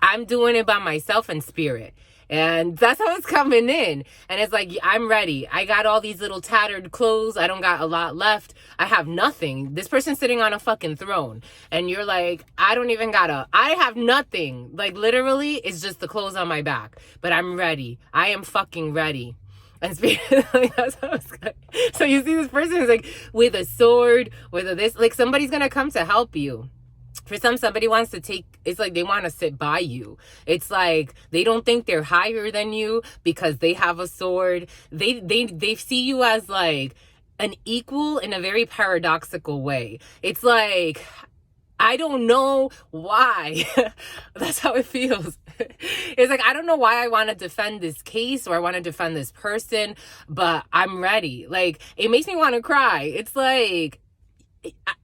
I'm doing it by myself in spirit. And that's how it's coming in. And it's like, I'm ready. I got all these little tattered clothes. I don't got a lot left. I have nothing. This person's sitting on a fucking throne. And you're like, I have nothing. Like, literally, it's just the clothes on my back. But I'm ready. I am fucking ready. And like, that's how it's going. So you see this person is like, with a sword, with a this. Like, somebody's going to come to help you. For somebody wants to take, it's like they want to sit by you. It's like they don't think they're higher than you because they have a sword. They see you as like an equal in a very paradoxical way. It's like, I don't know why. That's how it feels. It's like, I don't know why I want to defend this case or I want to defend this person, but I'm ready. Like, it makes me want to cry. It's like,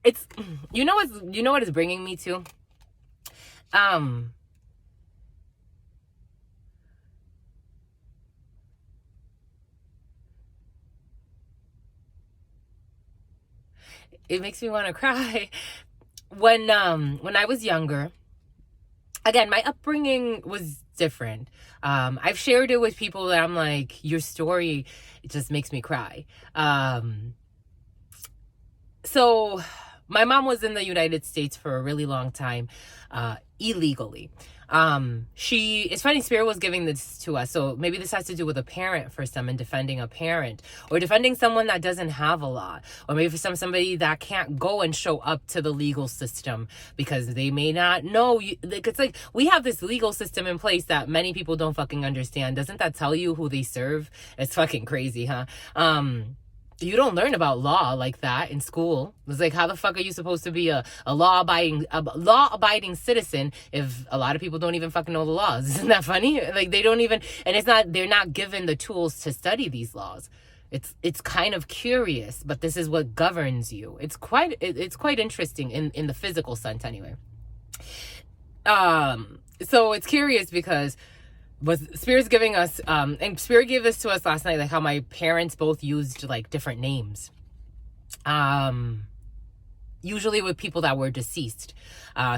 it's, you know what it's bringing me to? It makes me want to cry. When I was younger, again, my upbringing was different. I've shared it with people that I'm like, your story, it just makes me cry. So my mom was in the United States for a really long time, illegally. It's funny, Spirit was giving this to us. So maybe this has to do with a parent for some and defending a parent or defending someone that doesn't have a lot, or maybe for somebody that can't go and show up to the legal system because they may not know. It's like, we have this legal system in place that many people don't fucking understand. Doesn't that tell you who they serve? It's fucking crazy, huh? You don't learn about law like that in school. It's like, how the fuck are you supposed to be a law-abiding citizen if a lot of people don't even fucking know the laws? Isn't that funny? Like, they don't even, and they're not given the tools to study these laws. It's kind of curious, but this is what governs you. It's quite interesting in the physical sense anyway. So it's curious because Spirit's giving us, and Spirit gave this to us last night, like how my parents both used like different names. Usually with people that were deceased.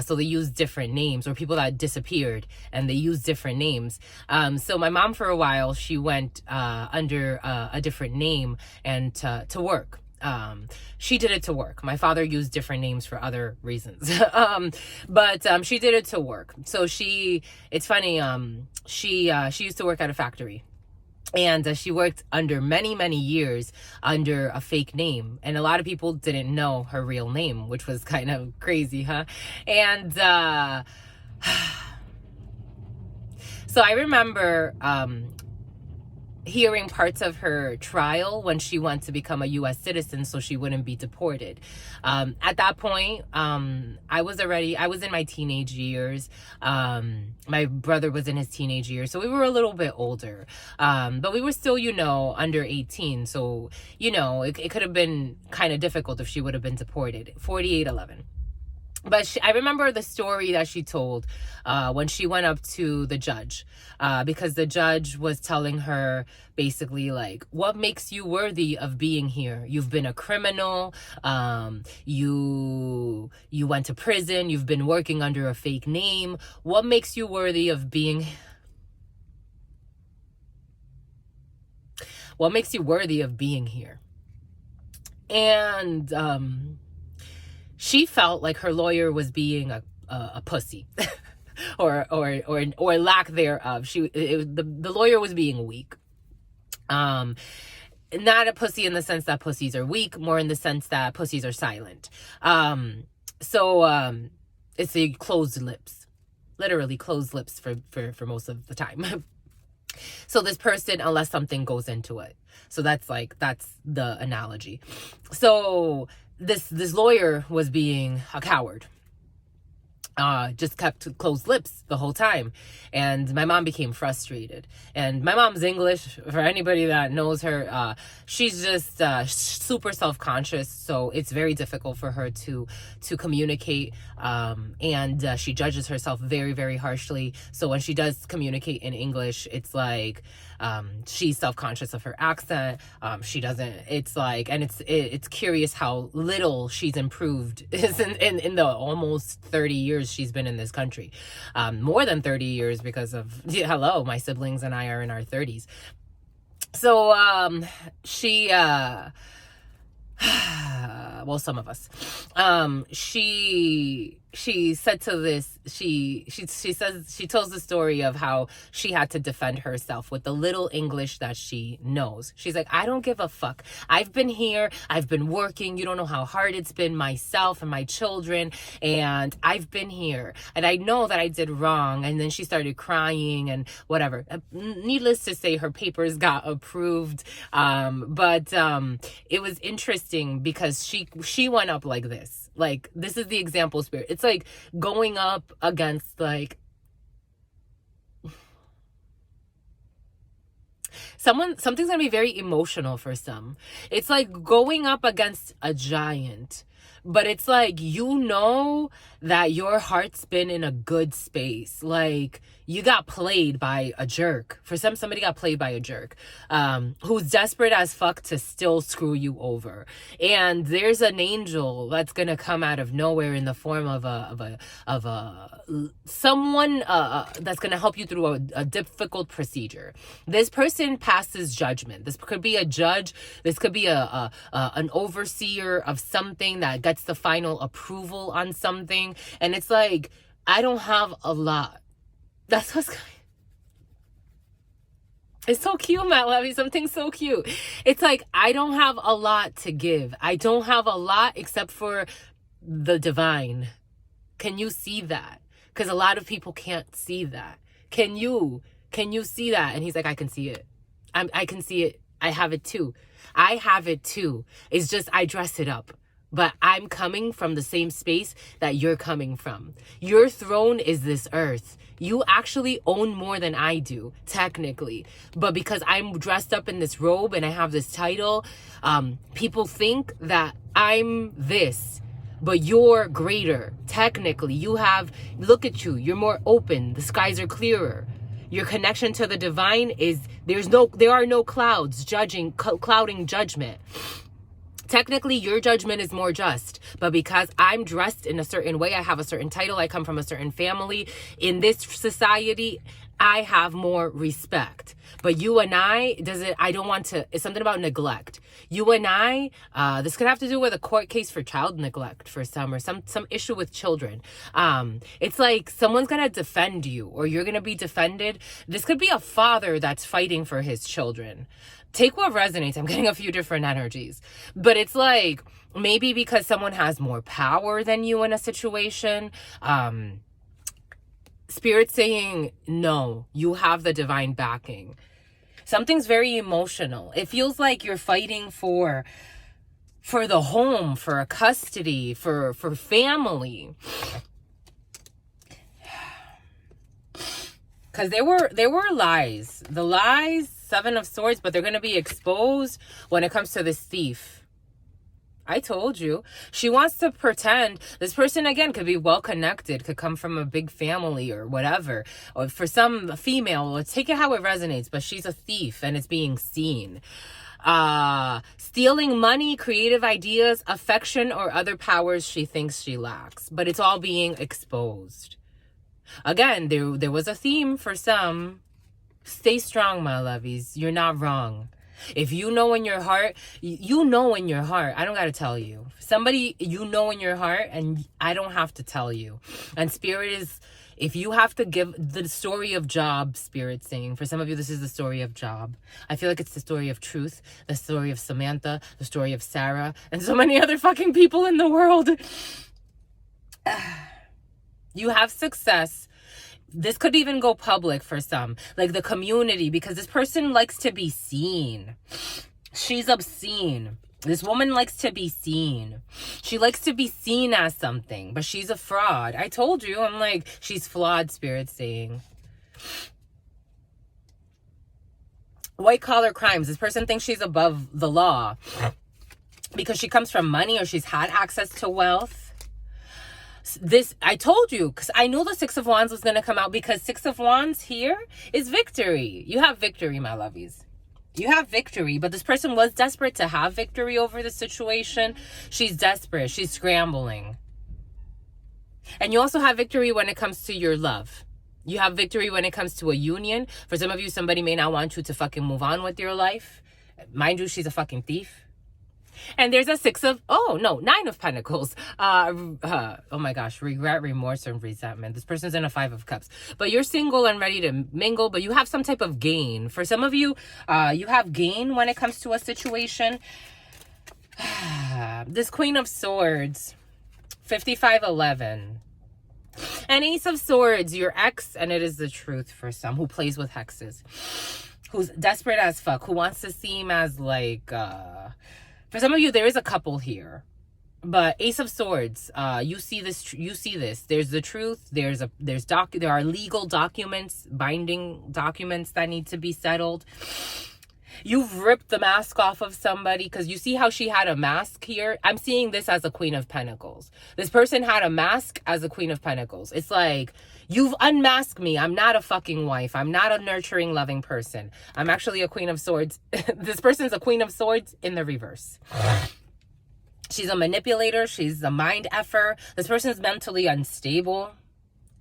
So they used different names, or people that disappeared and they used different names. So my mom, for a while, she went under a different name and to work. She did it to work. My father used different names for other reasons. But she did it to work. So it's funny, she used to work at a factory. And she worked under many, many years under a fake name. And a lot of people didn't know her real name, which was kind of crazy, huh? And so I remember hearing parts of her trial when she went to become a U.S. citizen so she wouldn't be deported. At that point, I was in my teenage years. My brother was in his teenage years, so we were a little bit older. But we were still, under 18. So, it could have been kind of difficult if she would have been deported. 4811. But I remember the story that she told when she went up to the judge, because the judge was telling her basically like, what makes you worthy of being here? You've been a criminal. You went to prison. You've been working under a fake name. What makes you worthy of being? What makes you worthy of being here? And she felt like her lawyer was being a pussy, or lack thereof. The lawyer was being weak. Not a pussy in the sense that pussies are weak, more in the sense that pussies are silent. So it's a closed lips. literally closed lips for most of the time. So this person, unless something goes into it. So that's the analogy. So this lawyer was being a coward. Just kept closed lips the whole time. And my mom became frustrated. And my mom's English, for anybody that knows her, she's just super self-conscious. So it's very difficult for her to communicate. And she judges herself very, very harshly. So when she does communicate in English, it's like she's self-conscious of her accent. She doesn't, it's like, and it's curious how little she's improved in the almost 30 years she's been in this country. More than 30 years because of, hello, my siblings and I are in our 30s. So she well, some of us, she said to this, she tells the story of how she had to defend herself with the little English that she knows. She's like, I don't give a fuck. I've been here. I've been working. You don't know how hard it's been, myself and my children. And I've been here. And I know that I did wrong. And then she started crying and whatever. Needless to say, her papers got approved. But it was interesting because she went up like this. Like, this is the example spirit. It's like going up against, like, something's gonna be very emotional for some. It's like going up against a giant, but it's like, you know that your heart's been in a good space. Like, you got played by a jerk. For somebody got played by a jerk, who's desperate as fuck to still screw you over. And there's an angel that's gonna come out of nowhere in the form of someone that's gonna help you through a difficult procedure. This person passes judgment. This could be a judge. This could be an overseer of something that gets the final approval on something. And it's like, I don't have a lot. That's what's going. It's so cute, Matt Levy. Something so cute. It's like, I don't have a lot to give. I don't have a lot except for the divine. Can you see that? Because a lot of people can't see that. Can you see that? And he's like, I can see it. I can see it. I have it too. I have it too. It's just I dress it up. But I'm coming from the same space that you're coming from. Your throne is this earth. You actually own more than I do, technically. But because I'm dressed up in this robe and I have this title, people think that I'm this. But you're greater. Technically, look at you. You're more open. The skies are clearer. Your connection to the divine is, there are no clouds clouding judgment. Technically, your judgment is more just, but because I'm dressed in a certain way, I have a certain title, I come from a certain family, in this society, I have more respect. But you and it's something about neglect. You and I, this could have to do with a court case for child neglect for some, or some issue with children. It's like someone's gonna defend you, or you're gonna be defended. This could be a father that's fighting for his children. Take what resonates. I'm getting a few different energies. But it's like, maybe because someone has more power than you in a situation. Spirit saying, no, you have the divine backing. Something's very emotional. It feels like you're fighting for the home, for a custody, for family. Because there were lies. The lies, Seven of Swords, but they're going to be exposed when it comes to this thief. I told you. She wants to pretend. This person, again, could be well-connected, could come from a big family or whatever. Or for some female, let's take it how it resonates, but she's a thief and it's being seen. Stealing money, creative ideas, affection, or other powers she thinks she lacks. But it's all being exposed. Again, there was a theme for some. Stay strong, my lovies. You're not wrong. If you know in your heart, you know in your heart. I don't got to tell you. Somebody, you know in your heart, and I don't have to tell you. And Spirit is, if you have to give the story of Job, Spirit saying, for some of you, this is the story of Job. I feel like it's the story of Truth, the story of Samantha, the story of Sarah, and so many other fucking people in the world. You have success This could even go public for some, like the community, because this person likes to be seen. She's obscene. This woman likes to be seen. She likes to be seen as something, but she's a fraud. I told you, I'm like, she's flawed, Spirit saying. White collar crimes. This person thinks she's above the law because she comes from money or she's had access to wealth. This, I told you, because I knew the Six of Wands was going to come out, because Six of Wands here is victory. You have victory, my lovies. You have victory, but this person was desperate to have victory over the situation. She's desperate. She's scrambling. And you also have victory when it comes to your love. You have victory when it comes to a union. For some of you, somebody may not want you to fucking move on with your life. Mind you, she's a fucking thief. And there's a Nine of Pentacles. Oh my gosh, regret, remorse, and resentment. This person's in a Five of Cups. But you're single and ready to mingle, but you have some type of gain. For some of you, you have gain when it comes to a situation. This Queen of Swords, 5511. And Ace of Swords, your ex, and it is the truth for some, who plays with hexes. Who's desperate as fuck, who wants to seem as like... For some of you, there is a couple here, but Ace of Swords, you see this. You see this. There's the truth. There are legal documents, binding documents that need to be settled. You've ripped the mask off of somebody, because you see how she had a mask here. I'm seeing this as a Queen of Pentacles. This person had a mask as a Queen of Pentacles. It's like, you've unmasked me. I'm not a fucking wife. I'm not a nurturing, loving person. I'm actually a Queen of Swords. This person's a Queen of Swords in the reverse. She's a manipulator. She's a mind effer. This person's mentally unstable.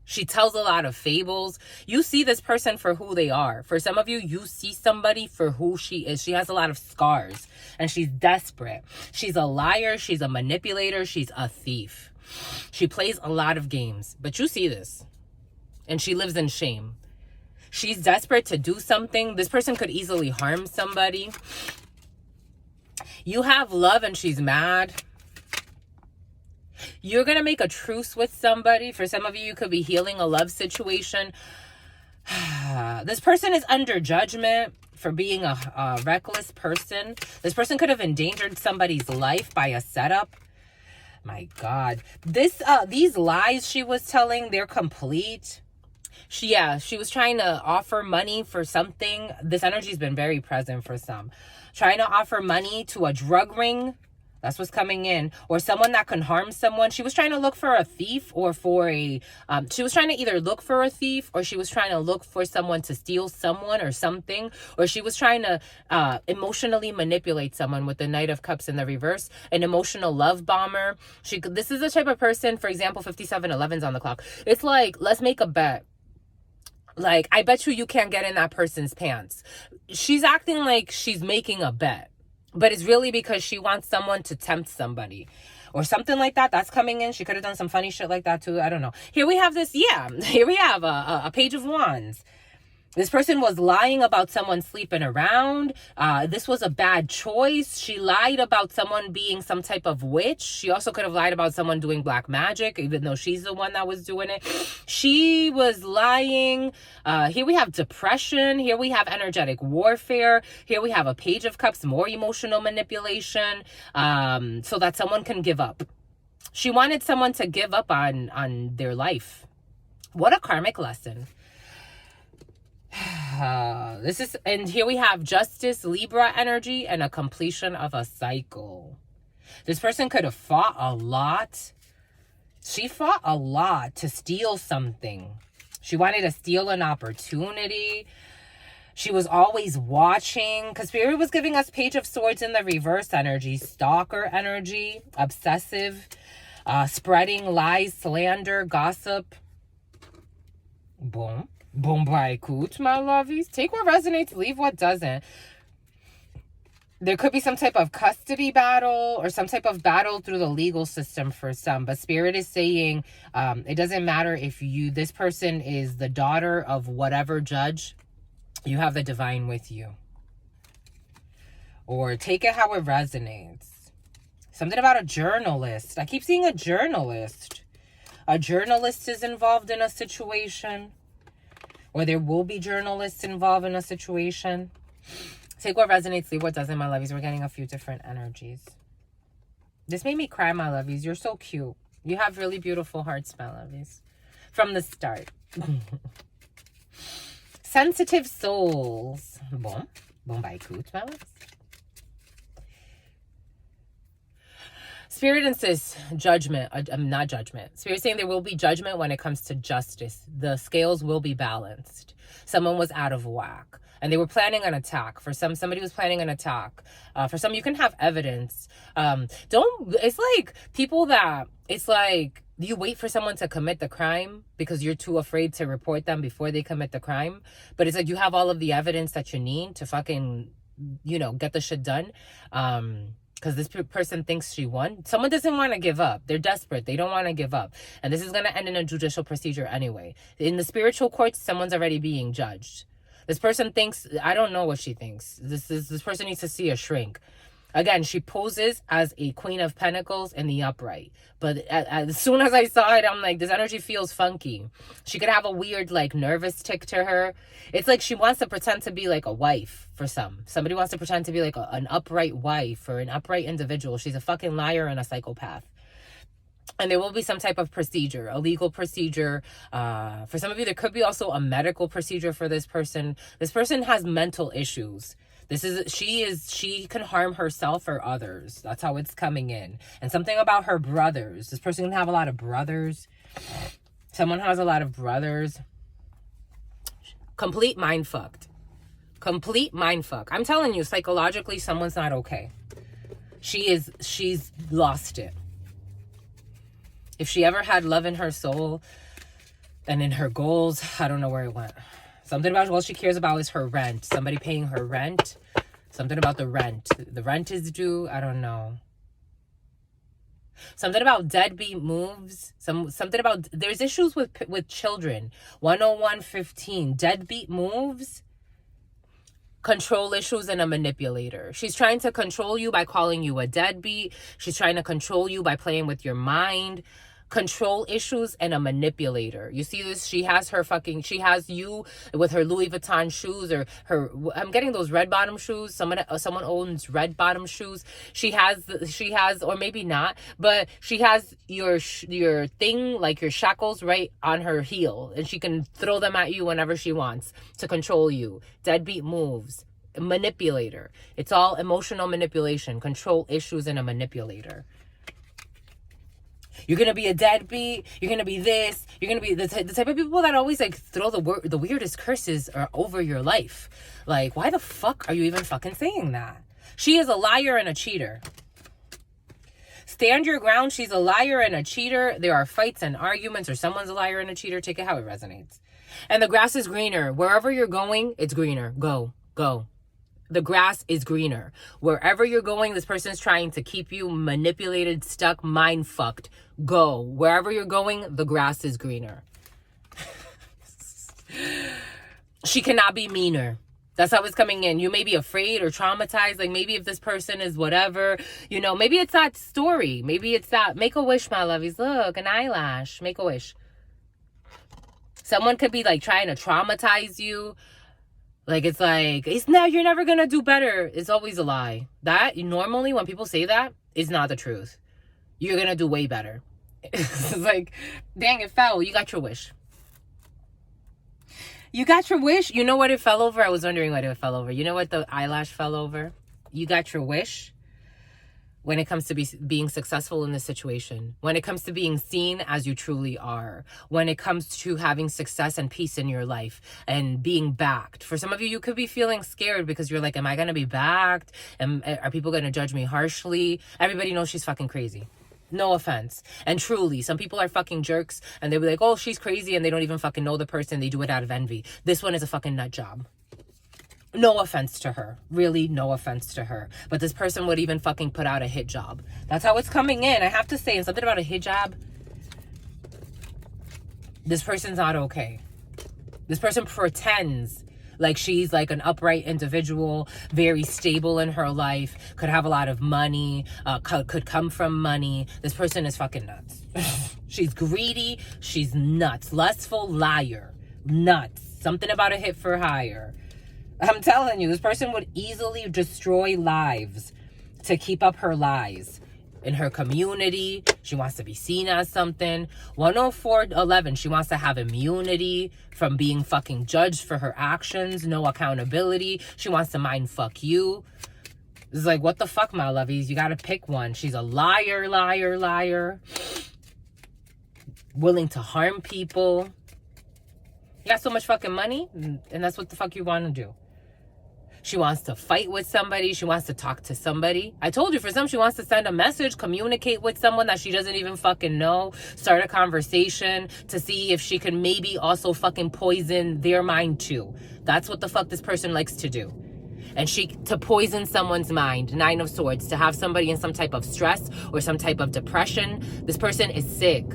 She tells a lot of fables. You see this person for who they are. For some of you, you see somebody for who she is. She has a lot of scars and she's desperate. She's a liar. She's a manipulator. She's a thief. She plays a lot of games, but you see this. And she lives in shame. She's desperate to do something. This person could easily harm somebody. You have love and she's mad. You're going to make a truce with somebody. For some of you, you could be healing a love situation. This person is under judgment for being a reckless person. This person could have endangered somebody's life by a setup. My God. These lies she was telling, they're complete. She was trying to offer money for something. This energy's been very present for some. Trying to offer money to a drug ring. That's what's coming in. Or someone that can harm someone. She was trying to look for a thief or for a... she was trying to either look for a thief, or she was trying to look for someone to steal someone or something. Or she was trying to emotionally manipulate someone with the Knight of Cups in the reverse. An emotional love bomber. This is the type of person, for example, 5711's on the clock. It's like, let's make a bet. Like, I bet you can't get in that person's pants. She's acting like she's making a bet. But it's really because she wants someone to tempt somebody. Or something like that. That's coming in. She could have done some funny shit like that too. I don't know. Here we have this. Here we have a Page of Wands. This person was lying about someone sleeping around. This was a bad choice. She lied about someone being some type of witch. She also could have lied about someone doing black magic, even though she's the one that was doing it. She was lying. Here we have depression. Here we have energetic warfare. Here we have a Page of Cups, more emotional manipulation, so that someone can give up. She wanted someone to give up on their life. What a karmic lesson. And here we have Justice, Libra energy, and a completion of a cycle. This person could have fought a lot. She fought a lot to steal something. She wanted to steal an opportunity. She was always watching, because Spirit was giving us Page of Swords in the reverse energy, stalker energy, obsessive, spreading lies, slander, gossip. Boom. Boom by écoute, my lovies. Take what resonates, leave what doesn't. There could be some type of custody battle or some type of battle through the legal system for some. But Spirit is saying it doesn't matter if this person is the daughter of whatever judge. You have the divine with you. Or take it how it resonates. Something about a journalist. I keep seeing a journalist. A journalist is involved in a situation. or there will be journalists involved in a situation. Take what resonates, leave what doesn't, my lovies. We're getting a few different energies. This made me cry, my lovies. You're so cute. You have really beautiful hearts, my lovies. From the start. Sensitive souls. Bom by écoute, my lovies. Spirit insists judgment, not judgment. Spirit saying there will be judgment when it comes to justice. The scales will be balanced. Someone was out of whack and they were planning an attack. For somebody was planning an attack. For some, you can have evidence. It's like people that, it's like you wait for someone to commit the crime because you're too afraid to report them before they commit the crime. But it's like you have all of the evidence that you need to fucking, get the shit done. Because this person thinks she won. Someone doesn't want to give up. They're desperate. They don't want to give up. And this is going to end in a judicial procedure anyway. In the spiritual courts, someone's already being judged. This person thinks, I don't know what she thinks. This person needs to see a shrink. Again, she poses as a Queen of Pentacles in the upright. But as soon as I saw it, I'm like, this energy feels funky. She could have a weird, like, nervous tick to her. It's like she wants to pretend to be like a wife for some. Somebody wants to pretend to be like an upright wife or an upright individual. She's a fucking liar and a psychopath. And there will be some type of procedure, a legal procedure. For some of you, there could be also a medical procedure for this person. This person has mental issues. She can harm herself or others. That's how it's coming in. And something about her brothers. This person can have a lot of brothers. Someone has a lot of brothers. Complete mind fucked. Complete mind fuck. I'm telling you, psychologically, someone's not okay. She's lost it. If she ever had love in her soul and in her goals, I don't know where it went. Something about all she cares about is her rent. Somebody paying her rent. Something about the rent. The rent is due. I don't know. Something about deadbeat moves. Something about, there's issues with children. 10115. Deadbeat moves. Control issues and a manipulator. She's trying to control you by calling you a deadbeat. She's trying to control you by playing with your mind. Control issues and a manipulator. You see this? She has you with her Louis Vuitton shoes or I'm getting those red bottom shoes. Someone owns red bottom shoes. She has, or maybe not, but she has your thing, like your shackles right on her heel, and she can throw them at you whenever she wants to control you. Deadbeat moves. Manipulator. It's all emotional manipulation. Control issues and a manipulator. You're going to be a deadbeat. You're going to be this. You're going to be the type of people that always like throw the weirdest curses over your life. Like, why the fuck are you even fucking saying that? She is a liar and a cheater. Stand your ground. She's a liar and a cheater. There are fights and arguments, or someone's a liar and a cheater. Take it how it resonates. And the grass is greener. Wherever you're going, it's greener. Go. The grass is greener. Wherever you're going, this person's trying to keep you manipulated, stuck, mind fucked. Go. Wherever you're going, the grass is greener. She cannot be meaner. That's how it's coming in. You may be afraid or traumatized. Like maybe if this person is whatever, maybe it's that story. Maybe it's that. Make a wish, my lovies. Look, an eyelash. Make a wish. Someone could be like trying to traumatize you. Like, it's you're never going to do better. It's always a lie. That, normally, when people say that, is not the truth. You're going to do way better. It's like, dang, it fell. You got your wish. You got your wish. You know what it fell over? I was wondering what it fell over. You know what the eyelash fell over? You got your wish. When it comes to being successful in this situation, when it comes to being seen as you truly are, when it comes to having success and peace in your life and being backed. For some of you, you could be feeling scared because you're like, am I going to be backed? Are people going to judge me harshly? Everybody knows she's fucking crazy. No offense. And truly, some people are fucking jerks and they'll be like, oh, she's crazy, and they don't even fucking know the person. They do it out of envy. This one is a fucking nut job. No offense to her. Really, no offense to her. But this person would even fucking put out a hit job. That's how it's coming in. I have to say, something about a hit job. This person's not okay. This person pretends like she's like an upright individual, very stable in her life, could have a lot of money, could come from money. This person is fucking nuts. She's greedy. She's nuts. Lustful liar. Nuts. Something about a hit for hire. I'm telling you, this person would easily destroy lives to keep up her lies. In her community, she wants to be seen as something. 10411, she wants to have immunity from being fucking judged for her actions. No accountability. She wants to mind fuck you. It's like, what the fuck, my lovies? You gotta pick one. She's a liar, liar, liar. Willing to harm people. You got so much fucking money, and that's what the fuck you want to do. She wants to fight with somebody. She wants to talk to somebody. I told you, for some, she wants to send a message, communicate with someone that she doesn't even fucking know, start a conversation to see if she can maybe also fucking poison their mind too. That's what the fuck this person likes to do. And to poison someone's mind, 9 of Swords, to have somebody in some type of stress or some type of depression. This person is sick.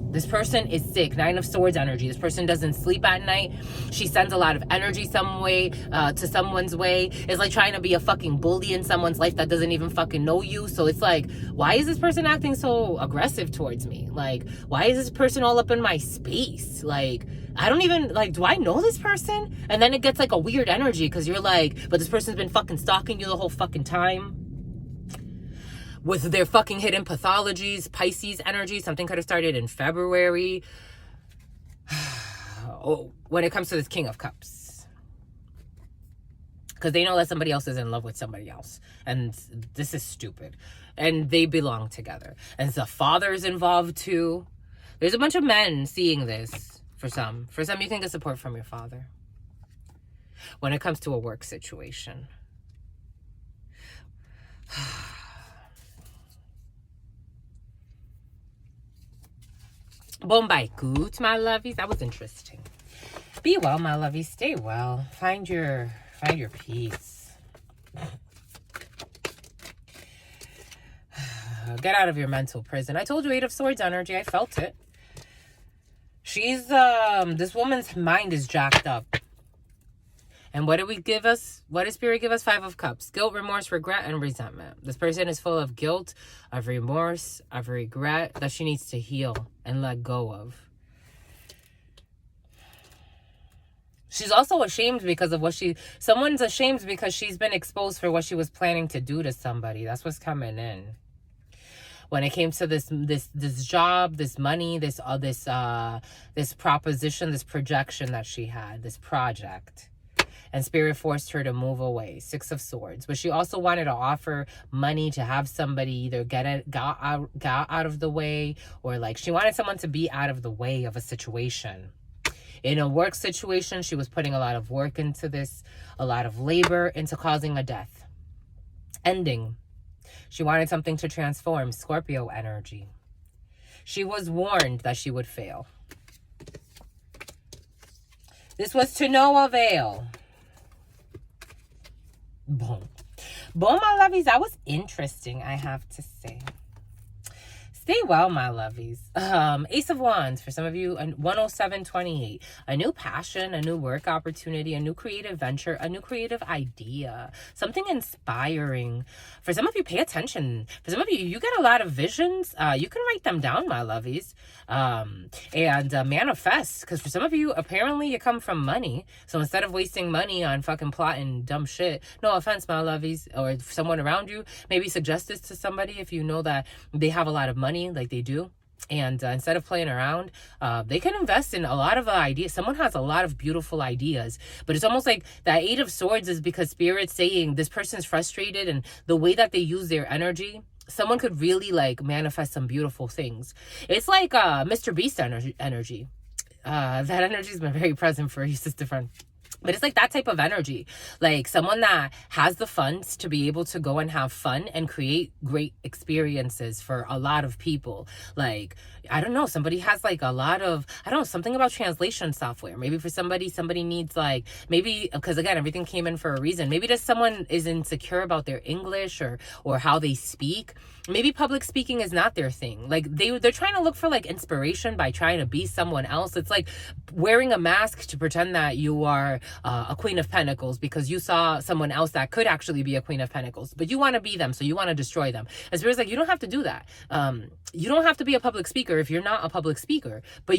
This person is sick. 9 of Swords energy. This person doesn't sleep at night. She sends a lot of energy some way to someone's way. It's like trying to be a fucking bully in someone's life that doesn't even fucking know you. So it's like, why is this person acting so aggressive towards me? Like, why is this person all up in my space? Like, I don't even, like, do I know this person? And then it gets like a weird energy because you're like, but this person's been fucking stalking you the whole fucking time. With their fucking hidden pathologies, Pisces energy, something could have started in February. Oh, when it comes to this King of Cups. Because they know that somebody else is in love with somebody else. And this is stupid. And they belong together. And the father's involved too. There's a bunch of men seeing this for some. For some, you can get support from your father. When it comes to a work situation. Bombay good, my lovies. That was interesting. Be well, my lovies. Stay well. Find your peace. Get out of your mental prison. I told you, 8 of Swords energy. I felt it. She's this woman's mind is jacked up. And what did we give us? What did Spirit give us? 5 of Cups. Guilt, remorse, regret, and resentment. This person is full of guilt, of remorse, of regret that she needs to heal and let go of. She's also ashamed because of someone's ashamed because she's been exposed for what she was planning to do to somebody. That's what's coming in. When it came to this job, this money, this proposition, this projection that she had, this project. And Spirit forced her to move away. 6 of Swords. But she also wanted to offer money to have somebody either got out of the way, or like she wanted someone to be out of the way of a situation. In a work situation, she was putting a lot of work into this, a lot of labor into causing a death. Ending. She wanted something to transform. Scorpio energy. She was warned that she would fail. This was to no avail. Boom. Boom, my lovies. That was interesting, I have to say. Stay well, my lovies. Ace of Wands, for some of you, 10728. A new passion, a new work opportunity, a new creative venture, a new creative idea. Something inspiring. For some of you, pay attention. For some of you, you get a lot of visions. You can write them down, my lovies. And manifest. Because for some of you, apparently you come from money. So instead of wasting money on fucking plotting dumb shit, no offense, my lovies, or someone around you, maybe suggest this to somebody if you know that they have a lot of money, like they do. And instead of playing around, they can invest in a lot of ideas. Someone has a lot of beautiful ideas, but it's almost like that 8 of Swords is because Spirit's saying this person's frustrated, and the way that they use their energy, someone could really like manifest some beautiful things. It's like Mr. Beast energy. That energy's been very present for you, sister friend. But it's like that type of energy, like someone that has the funds to be able to go and have fun and create great experiences for a lot of people. Like, I don't know, somebody has like a lot of, I don't know, something about translation software. Maybe for somebody needs like, maybe, because again, everything came in for a reason. Maybe just someone is insecure about their English or how they speak. Maybe public speaking is not their thing. Like they're trying to look for like inspiration by trying to be someone else. It's like wearing a mask to pretend that you are a Queen of Pentacles because you saw someone else that could actually be a Queen of Pentacles, but you want to be them, so you want to destroy them. And Spirit's like, you don't have to do that. You don't have to be a public speaker if you're not a public speaker, but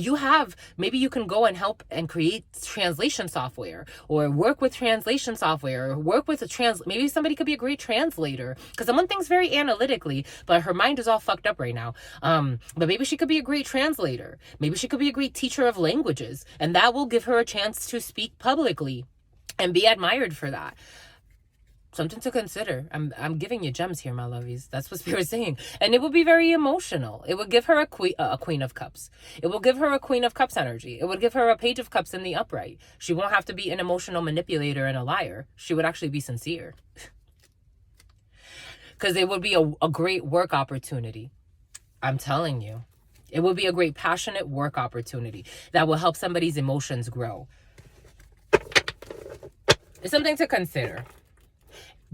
maybe you can go and help and create translation software, or work with translation software, or work with maybe somebody could be a great translator, because someone thinks very analytically, but her mind is all fucked up right now. But maybe she could be a great translator. Maybe she could be a great teacher of languages, and that will give her a chance to speak publicly and be admired for that. Something to consider. I'm giving you gems here, my lovies. That's what Spirit's saying. And it will be very emotional. It would give her a Queen of Cups. It will give her a Queen of Cups energy. It would give her a Page of Cups in the upright. She won't have to be an emotional manipulator and a liar. She would actually be sincere. Because it would be a great work opportunity. I'm telling you. It would be a great passionate work opportunity that will help somebody's emotions grow. It's something to consider.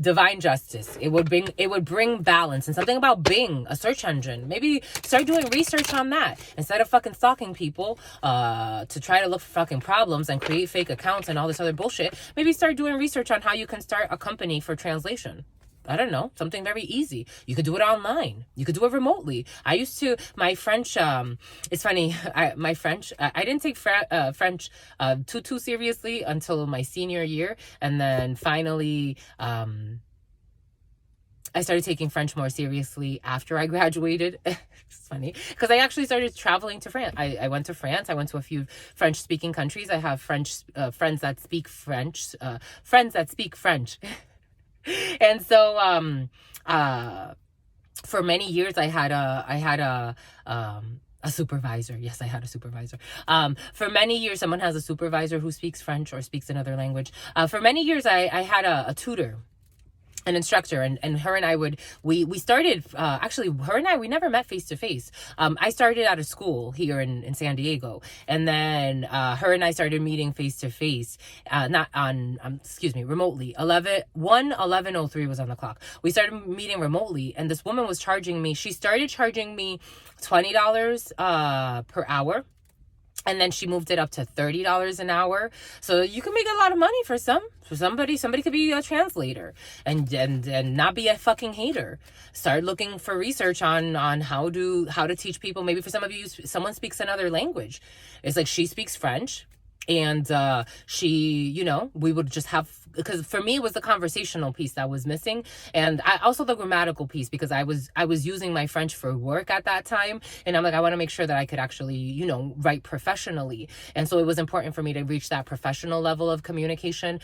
Divine justice. It would bring balance. And something about Bing, a search engine. Maybe start doing research on that instead of fucking stalking people to try to look for fucking problems and create fake accounts and all this other bullshit. Maybe start doing research on how you can start a company for translation. I don't know, something very easy. You could do it online. You could do it remotely. My French, it's funny, my French, I didn't take French too seriously until my senior year. And then finally, I started taking French more seriously after I graduated. It's funny, because I actually started traveling to France. I went to France. I went to a few French-speaking countries. I have friends that speak French, And so, for many years, I had a supervisor. Yes, I had a supervisor. For many years, someone has a supervisor who speaks French or speaks another language. For many years, I had a tutor, an instructor, and her and I we started, actually, her and I, we never met face to face. I started at a school here in San Diego, and then her and I started meeting face to face, remotely. 11:03 was on the clock. We started meeting remotely, and this woman was she started charging me $20 per hour. And then she moved it up to $30 an hour. So you can make a lot of money for somebody. Somebody could be a translator and not be a fucking hater. Start looking for research on how to teach people. Maybe for some of you, someone speaks another language. It's like she speaks French. And we would just have, because for me it was the conversational piece that was missing, and also the grammatical piece, because I was using my French for work at that time, and I'm like, I want to make sure that I could actually write professionally. And so it was important for me to reach that professional level of communication.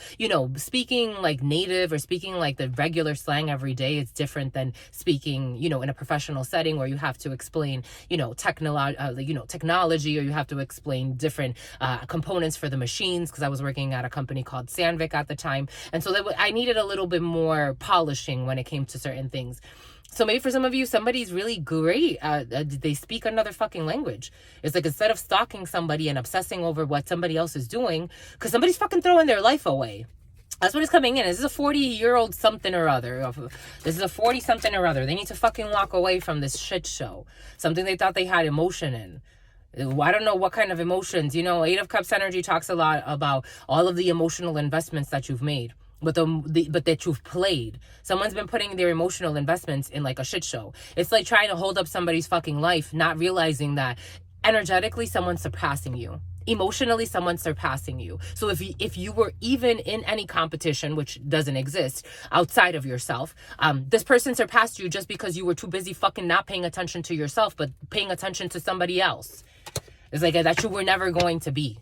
Speaking like native or speaking like the regular slang every day, it's different than speaking in a professional setting where you have to explain technology, or you have to explain different components for the machines, because I was working at a company called Sandvik at the time. And so I needed a little bit more polishing when it came to certain things. So maybe for some of you, somebody's really great. They speak another fucking language. It's like, instead of stalking somebody and obsessing over what somebody else is doing, because somebody's fucking throwing their life away. That's what is coming in. This is a 40-year-old something or other. This is a 40-something or other. They need to fucking walk away from this shit show. Something they thought they had emotion in. I don't know what kind of emotions. Eight of Cups energy talks a lot about all of the emotional investments that you've made, but that you've played. Someone's been putting their emotional investments in like a shit show. It's like trying to hold up somebody's fucking life, not realizing that energetically someone's surpassing you. Emotionally, someone's surpassing you. So if you were even in any competition, which doesn't exist outside of yourself, this person surpassed you just because you were too busy fucking not paying attention to yourself, but paying attention to somebody else. It's like that you were never going to be.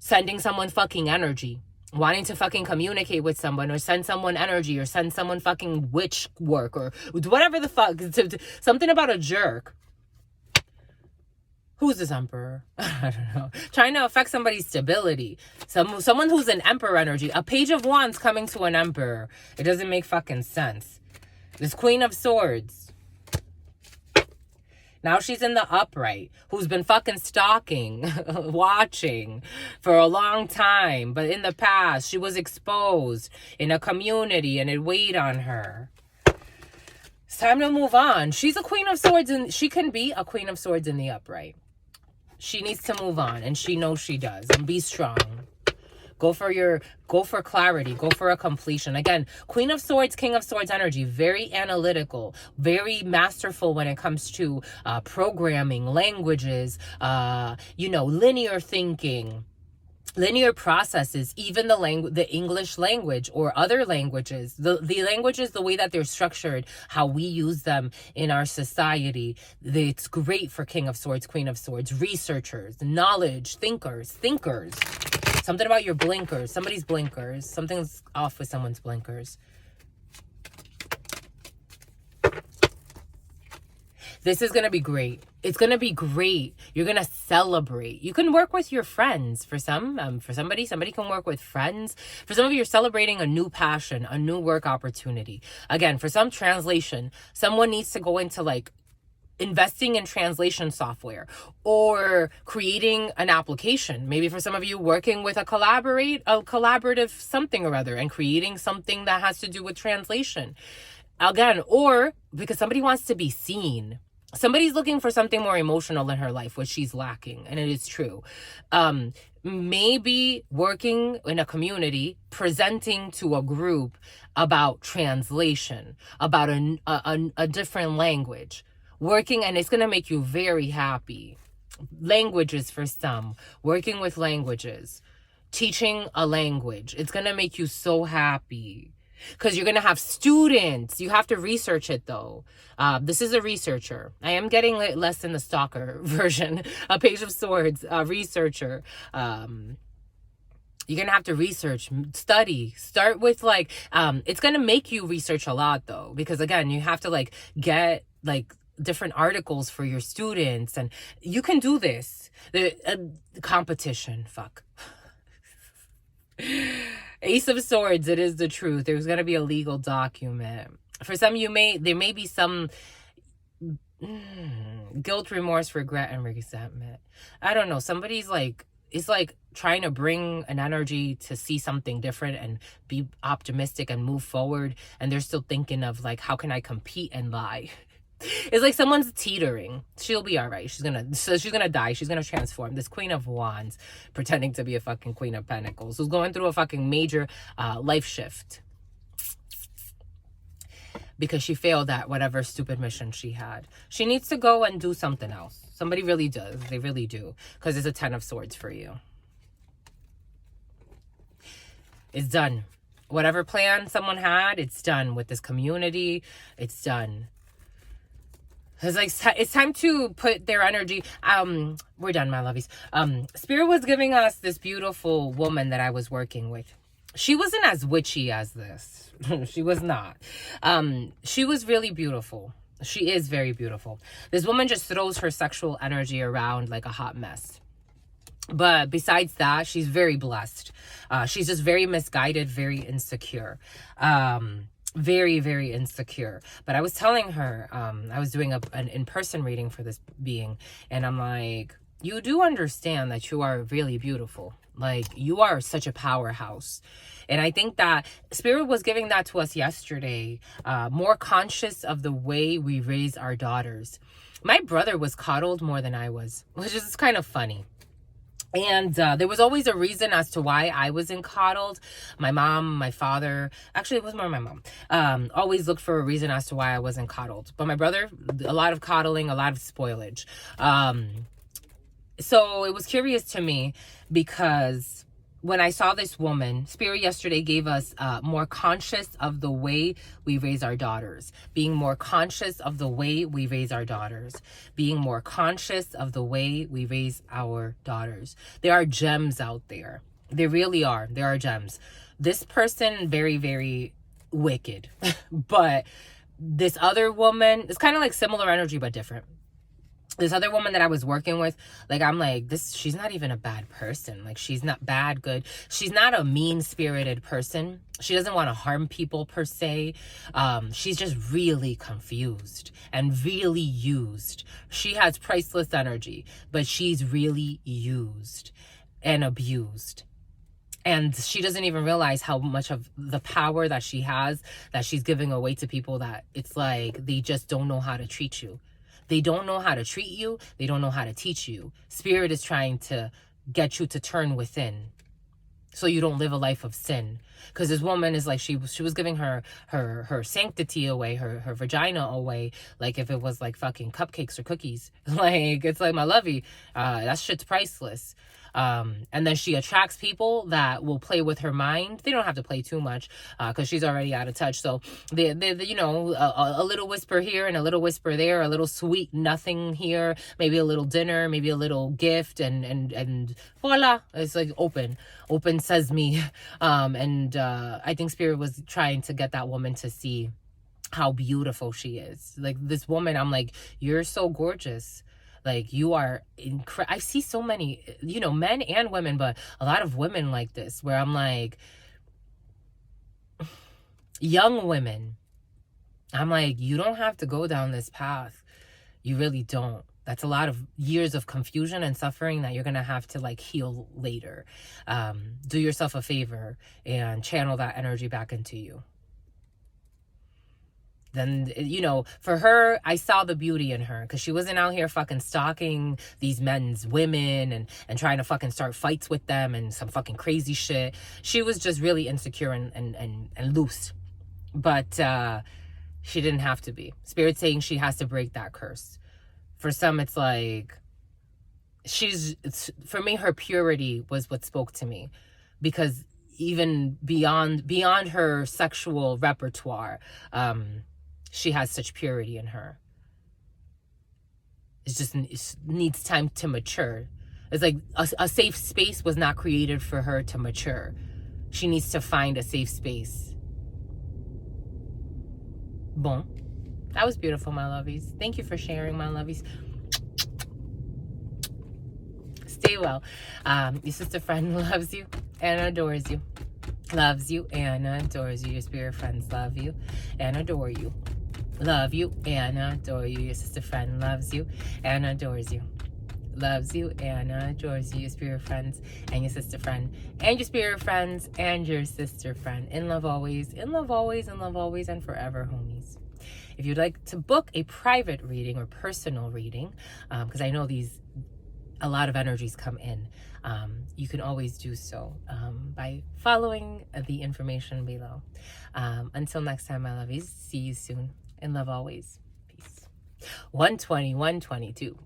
Sending someone fucking energy. Wanting to fucking communicate with someone, or send someone energy, or send someone fucking witch work, or whatever the fuck. Something about a jerk. Who's this emperor? I don't know. Trying to affect somebody's stability. Someone who's an emperor energy. A Page of Wands coming to an emperor. It doesn't make fucking sense. This Queen of Swords. Now she's in the upright, who's been fucking stalking, watching for a long time. But in the past, she was exposed in a community and it weighed on her. It's time to move on. She's a Queen of Swords, and she can be a Queen of Swords in the upright. She needs to move on, and she knows she does. And be strong. Go for clarity. Go for a completion. Again, Queen of Swords, King of Swords energy, very analytical, very masterful when it comes to programming, languages, linear thinking, linear processes, even the English language or other languages, the languages, the way that they're structured, how we use them in our society. It's great for King of Swords, Queen of Swords, researchers, knowledge, thinkers. Something about your blinkers, somebody's blinkers. Something's off with someone's blinkers. This is going to be great. It's going to be great. You're going to celebrate. You can work with your friends. For somebody can work with friends. For some of you, you're celebrating a new passion, a new work opportunity. Again, for some, translation. Someone needs to go into like investing in translation software or creating an application. Maybe for some of you, working with a collaborative something or other and creating something that has to do with translation. Again, or because somebody wants to be seen. Somebody's looking for something more emotional in her life, which she's lacking, and it is true. Maybe working in a community, presenting to a group about translation, about a different language, working, and it's going to make you very happy. Languages for some, working with languages, teaching a language. It's going to make you so happy. Because you're going to have students. You have to research it, though. This is a researcher. I am getting less than the stalker version. A Page of Swords, a researcher. You're going to have to research, study. Start with, it's going to make you research a lot, though. Because, again, you have to, get, different articles for your students. And you can do this. The competition. Fuck. Ace of Swords, it is the truth. There's going to be a legal document. For some, there may be some guilt, remorse, regret, and resentment. I don't know. Somebody's it's trying to bring an energy to see something different and be optimistic and move forward. And they're still thinking of how can I compete and lie? It's like someone's teetering. She'll be all right. She's gonna die. She's gonna transform. This Queen of Wands, pretending to be a fucking Queen of Pentacles, who's going through a fucking major life shift because she failed at whatever stupid mission she had. She needs to go and do something else. Somebody really does. They really do, because it's a 10 of Swords for you. It's done. Whatever plan someone had, it's done with this community. It's done. It's time to put their energy. We're done, my lovies. Spirit was giving us this beautiful woman that I was working with. She wasn't as witchy as this. She was not. She was really beautiful. She is very beautiful. This woman just throws her sexual energy around like a hot mess. But besides that, she's very blessed. She's just very misguided, very insecure. Very, very insecure. But I was telling her, I was doing an in-person reading for this being, and I'm like, you do understand that you are really beautiful. You are such a powerhouse. And I think that Spirit was giving that to us yesterday, more conscious of the way we raise our daughters. My brother was coddled more than I was, which is kind of funny. And there was always a reason as to why I wasn't coddled. My mom, my father, actually it was more my mom, always looked for a reason as to why I wasn't coddled. But my brother, a lot of coddling, a lot of spoilage. So it was curious to me because when I saw this woman, Spirit yesterday gave us more conscious of the way we raise our daughters. Being more conscious of the way we raise our daughters. Being more conscious of the way we raise our daughters. There are gems out there. There really are. There are gems. This person, very, very wicked. But this other woman, it's kind of like similar energy, but different. This other woman that I was working with, I'm like, she's not even a bad person. She's not bad, good. She's not a mean-spirited person. She doesn't want to harm people per se. She's just really confused and really used. She has priceless energy, but she's really used and abused. And she doesn't even realize how much of the power that she has, that she's giving away to people, that it's like they just don't know how to treat you. They don't know how to treat you. They don't know how to teach you. Spirit is trying to get you to turn within. so you don't live a life of sin. Because this woman is like, she was giving her sanctity away, her vagina away, like if it was like fucking cupcakes or cookies. Like, it's like, my lovey, that shit's priceless. And then she attracts people that will play with her mind. They don't have to play too much, because she's already out of touch. So they you know, a little whisper here and a little whisper there, a little sweet nothing here, maybe a little dinner, maybe a little gift, and voila, it's like open sesame. And I think Spirit was trying to get that woman to see how beautiful she is. Like, this woman, I'm like, you're so gorgeous. Like, you are incredible. I see so many, you know, men and women, but a lot of women like this, where I'm like, young women, I'm like, you don't have to go down this path. You really don't. That's a lot of years of confusion and suffering that you're going to have to like heal later. Do yourself a favor and channel that energy back into you. Then, you know, for her, I saw the beauty in her, because she wasn't out here fucking stalking these men's women and trying to fucking start fights with them and some fucking crazy shit. She was just really insecure and loose. But she didn't have to be. Spirit's saying she has to break that curse. For some, it's like, for me, her purity was what spoke to me, because even beyond her sexual repertoire, she has such purity in her. It needs time to mature. It's like a safe space was not created for her to mature. She needs to find a safe space. Bon. That was beautiful, my lovies. Thank you for sharing, my lovies. Stay well. Your sister friend loves you and adores you. Loves you and adores you. Your spirit friends love you and adore you. Love you and adore you. Your sister friend loves you and adores you. Loves you and adores you. Your spirit friends and your sister friend and your spirit friends and your sister friend. In love always, in love always, in love always, and forever, homies. If you'd like to book a private reading or personal reading, because I know a lot of energies come in, you can always do so by following the information below. Until next time, my lovies, see you soon. In love always. Peace. 120, 122.